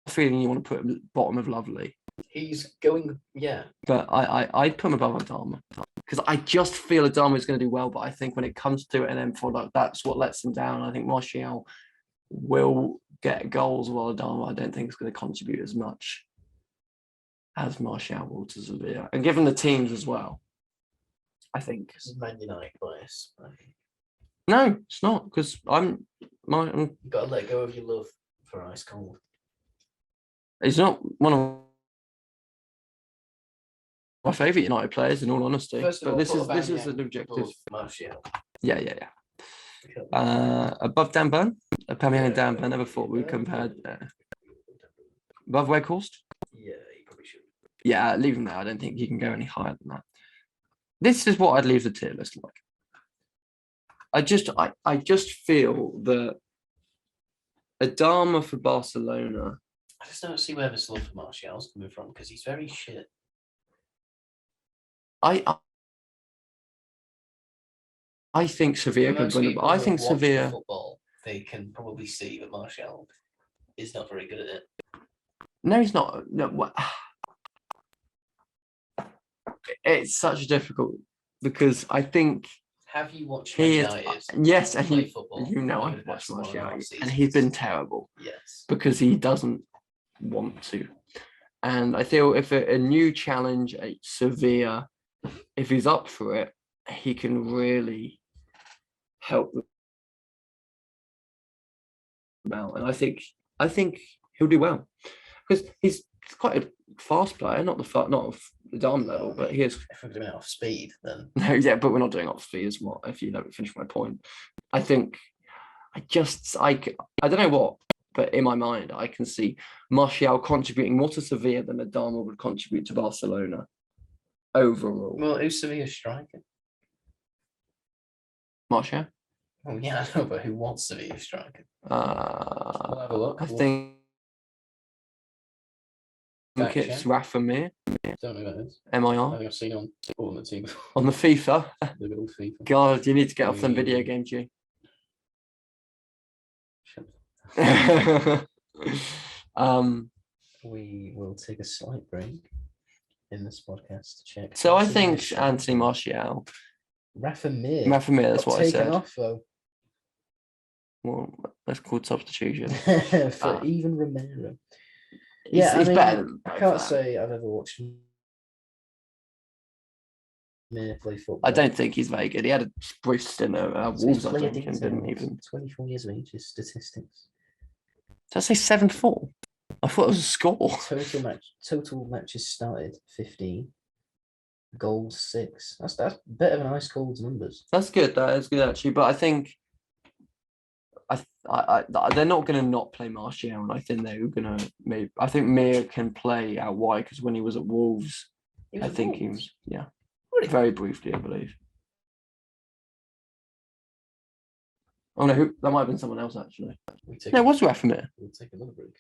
a feeling you want to put him at the bottom of lovely. He's going, yeah. But I'd put him above Adama because I just feel Adama is going to do well. But I think when it comes to an end product, that's what lets him down. I think Martial will get goals while Adama I don't think is going to contribute as much as Martial will to Sevilla. And given the teams as well, I think. This is Man United bias. No, it's not because You've got to let go of your love for Ice Cold. He's not one of my favourite United players, in all honesty. First of all, this put is an Aubameyang objective. above Martial. Yeah. Above Dan Burn, Aubameyang and Dan Burn. Never thought we compared. Above Weghorst? Yeah, you probably should. Yeah, leave him there. I don't think he can go any higher than that. This is what I'd leave the tier list like. I just feel that Adama for Barcelona. I just don't see where this love for Martial's coming from because he's very shit. I think Sevilla could win. I think Sevilla. Football, they can probably see that Martial is not very good at it. No, he's not. No, it's such difficult because I think. Have you watched United? Yes, and play football? you know I've watched Martial, and he's been terrible. Yes, because he doesn't want to. And I feel if a new challenge at Sevilla, if he's up for it, he can really help them out. And I think he'll do well because he's quite a fast player, not of the Dom level, but he is. If we're doing it off speed, then no, yeah, but we're not doing off speed as well. If you let me finish my point, I think I don't know what. But in my mind, I can see Martial contributing more to Sevilla than Adama would contribute to Barcelona overall. Well, who's Sevilla's striker? Martial? Oh, yeah, I know, but who wants Sevilla's striker? We'll have a look. I think it's Rafa Mir. Don't know who that is. MIR. I think I've seen on the team before. On the FIFA. The good old FIFA. God, you need to get off them video games, G. We will take a slight break in this podcast to check. So I think Anthony Martial. Rafa Mir, that's what I said. Off, though. Well, that's called substitution. For even Romero. He's better than I can't say I've ever watched Mir play football. I don't think he's very good. He had a brief stint at Wolves, I think, and didn't even. 24 years of age, his statistics. Did I say 7-4? I thought it was a score. Total matches started 15. Goals 6. That's better than Ice Cold's numbers. That's good. That is good actually. But I think they're not going to not play Martial, and I think they're going to maybe. I think Mir can play out wide because when he was at Wolves, he was very briefly, I believe. Oh no, that might have been someone else actually. No, it was Rafa Mir. We'll take another break.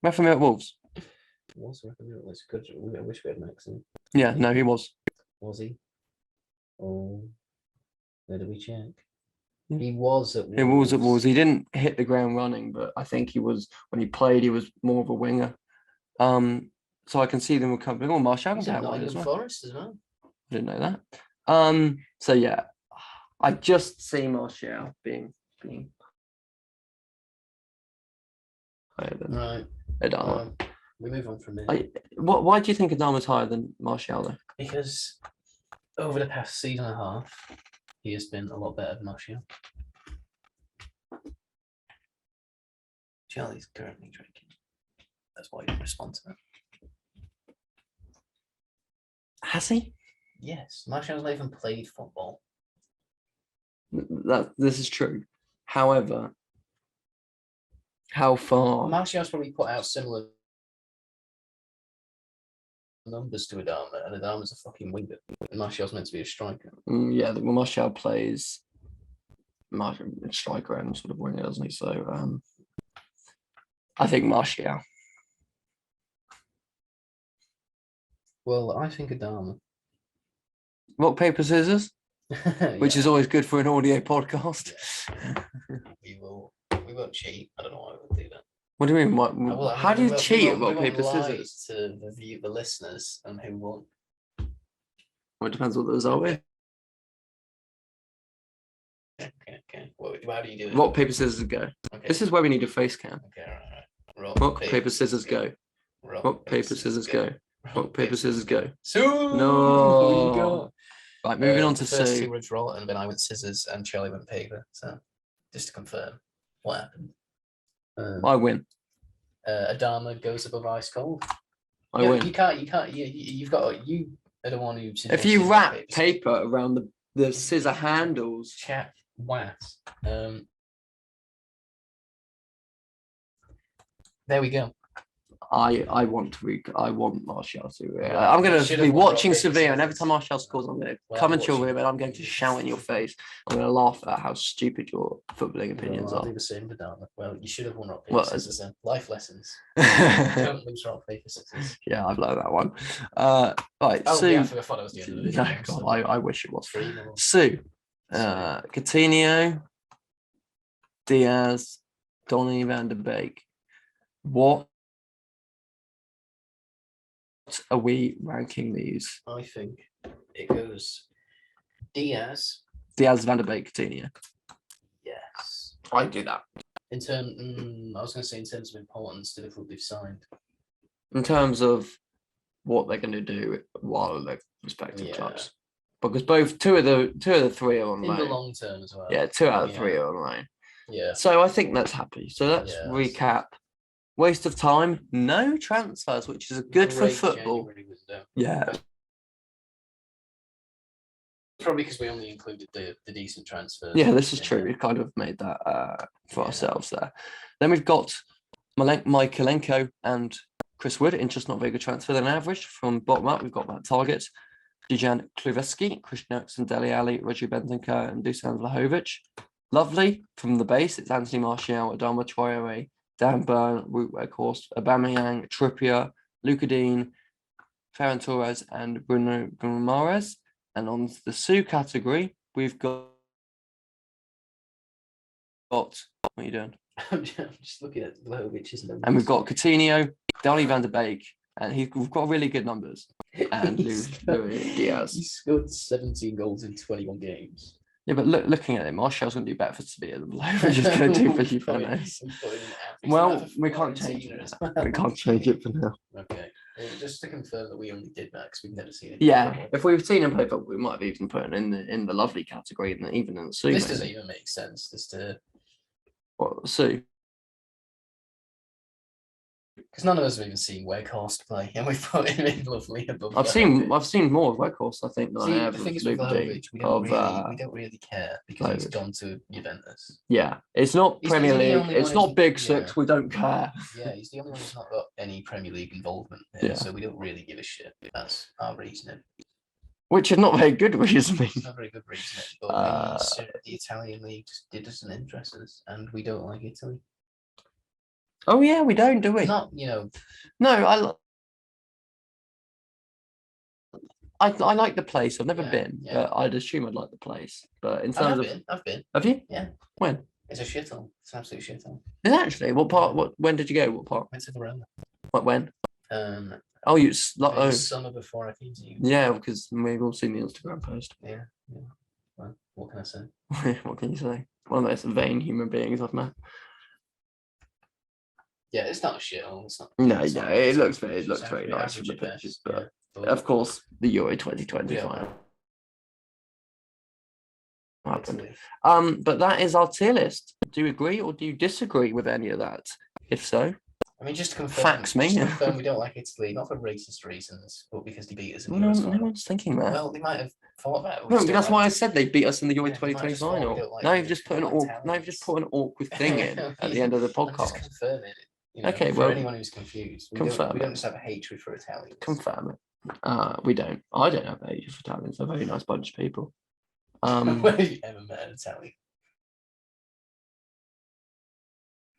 Rafa Mir at Wolves. Was Rafa Mir? That's good. I wish we had an accent. Yeah, no, he was. Was he? Oh, where do we check? He was at Wolves. He was at Wolves. He didn't hit the ground running, but I think he was when he played. He was more of a winger. So I can see them recovering. Oh, Martial was out wide as well. Forest as well. I didn't know that. So yeah, I just see Martial being higher than right. Adama. We move on from there. Why do you think Adama's higher than Martial though? Because over the past season and a half, he has been a lot better than Martial. Charlie's currently drinking. That's why he didn't respond to that. Has he? Yes, Martial's not even played football. This is true. However, how far? Martial's probably put out similar numbers to Adama, and Adama's a fucking winger. And Martial's meant to be a striker. Yeah, well, Martial plays striker and sort of winger, doesn't he? So I think Martial. Well, I think Adama Rock, paper, scissors, which is always good for an audio podcast. We won't cheat. I don't know why we would do that. What do you mean? How do you cheat at rock, paper, lie scissors? to the listeners and who won. Well, it depends what the result is. Okay. Well, how do you do it? Rock, paper, scissors, go. Okay. This is where we need a face cam. Okay, right. Rock, paper, scissors, go. Rock, paper, scissors, go. Rock, paper, scissors, go. Sue! No. Right, moving on to the first Sue. two were draw, and then I went scissors, and Charlie went paper. So, just to confirm what happened. I win. Adama goes above ice cold. I win. You can't. You are the one who. If you wrap paper around the scissor handles. Chat wax. There we go. I want Martial to. I'm going to be watching Sevilla, and every time Martial scores, I'm going to come into your room and I'm going to shout in your face. I'm going to laugh at how stupid your footballing opinions I'll are. do the same with Dharma. Well, you should have won rock paper scissors then. Life lessons. Don't lose rock paper scissors. Yeah, I've learned that one. Right, Oh, Sue. yeah, I thought it was the end of the video. God, I wish it was. 3-0. Sue. Coutinho, Diaz, Donny van der Beek. What are we ranking these? I think it goes Diaz, Van der Beek, Coutinho. Yes. I do that. I was going to say in terms of importance to the club they've signed. In terms of what they're going to do while their respective clubs, because two of the three are on loan. In the long term as well. Yeah, 2 out of 3 are on loan. Yeah. So I think that's happy. So let's recap. Waste of time, no transfers, which is good for football. Yeah. Probably because we only included the decent transfers. Yeah, this is true. We kind of made that for ourselves there. Then we've got Michaelenko and Chris Wood in just not very good transfer than average. From bottom up, we've got Matt Target, Dejan Kluveski, Christian Erickson, Dele Alli, Roger Bentancur, and Dusan Vlahovic. Lovely from the base. It's Anthony Martial, Adama Traore, Dan Burn, Wout Weghorst, Aubameyang, Trippier, Luca Dean, Farrell Torres, and Bruno Gamales. And on the Sue category, we've got. What are you doing? I'm just looking at Vlahovic's numbers. And we've got Coutinho, Donny van der Beek, and we've got really good numbers. And Luis Diaz. He scored 17 goals in 21 games. Yeah, but looking at it, Martial's going to do better for Sevilla than Vlahovic is going to do for Juventus. Well, we can't change it. We can't change it for now. Okay. Well, just to confirm that we only did that because we've never seen it. Yeah, if we've seen him play football, we might have even put him in the lovely category, and even in the Sue. This doesn't even make sense. What, Sue? Because none of us have even seen Weghorst play, and we've put him in lovely above. I've seen more of Weghorst, I think, than I have the thing of is with Luca Dean. we don't really care because he's gone to Juventus. Yeah, it's not Premier League. It's not Big Six. We don't care. Yeah, he's the only one who's not got any Premier League involvement here, so we don't really give a shit. That's our reasoning. Which is not very good reasoning. It's not very good reasoning, but the Italian league just doesn't interest us, and we don't like Italy. Oh yeah, we don't, do we? Not, No, I like the place. I've never been, but I'd assume I'd like the place. But in terms I've been. Have you? Yeah. When? It's a shithole. It's an absolute shithole. Is it actually? What part? When did you go? What part? Went to the Roma. What when? Oh, you summer before I came to you. Yeah, because we've all seen the Instagram post. Yeah. Well, what can I say? What can you say? One of the most vain human beings I've met. Yeah, it's not a shithole. It's not. No, it looks very nice from the pictures, but of course the Euro 2020 final happened. But that is our tier list. Do you agree or do you disagree with any of that? If so, I mean, just to confirm, fax me. We don't like Italy, not for racist reasons, but because they beat us in the Euro final. No one's thinking that. Well, they might have thought that. No, that's why I said they beat us in the Euro 2020 final. Now you've just put an awkward thing in at the end of the podcast. I'm just confirming it. Okay, for well, anyone who's confused, we don't just have a hatred for Italians. Confirm it. We don't. I don't have a hatred for Italians. They're a very nice bunch of people. When have you ever met an Italian?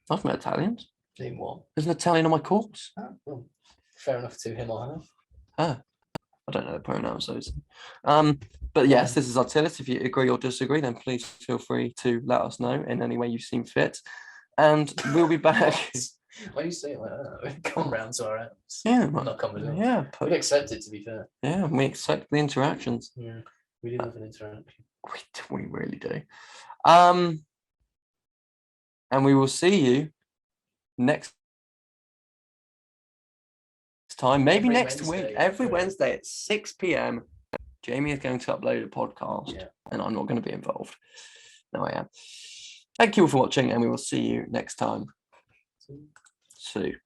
I've met Italians. Name one. There's an Italian on my course. Oh, well, fair enough to him or her. Ah. I don't know the pronouns, those. But yes, this is our tier list. If you agree or disagree, then please feel free to let us know in any way you seem fit. And we'll be back. Why do you say it like that? We've come round to our ends. Yeah, Not come with us. yeah, We accept it, to be fair. yeah, we accept the interactions. Yeah, we do love an interaction. We really do. And we will see you next time, maybe Every next week, Wednesday. every Wednesday at 6 p.m. Jamie is going to upload a podcast, and I'm not going to be involved. No, I am. Thank you all for watching, and we will see you next time. See you.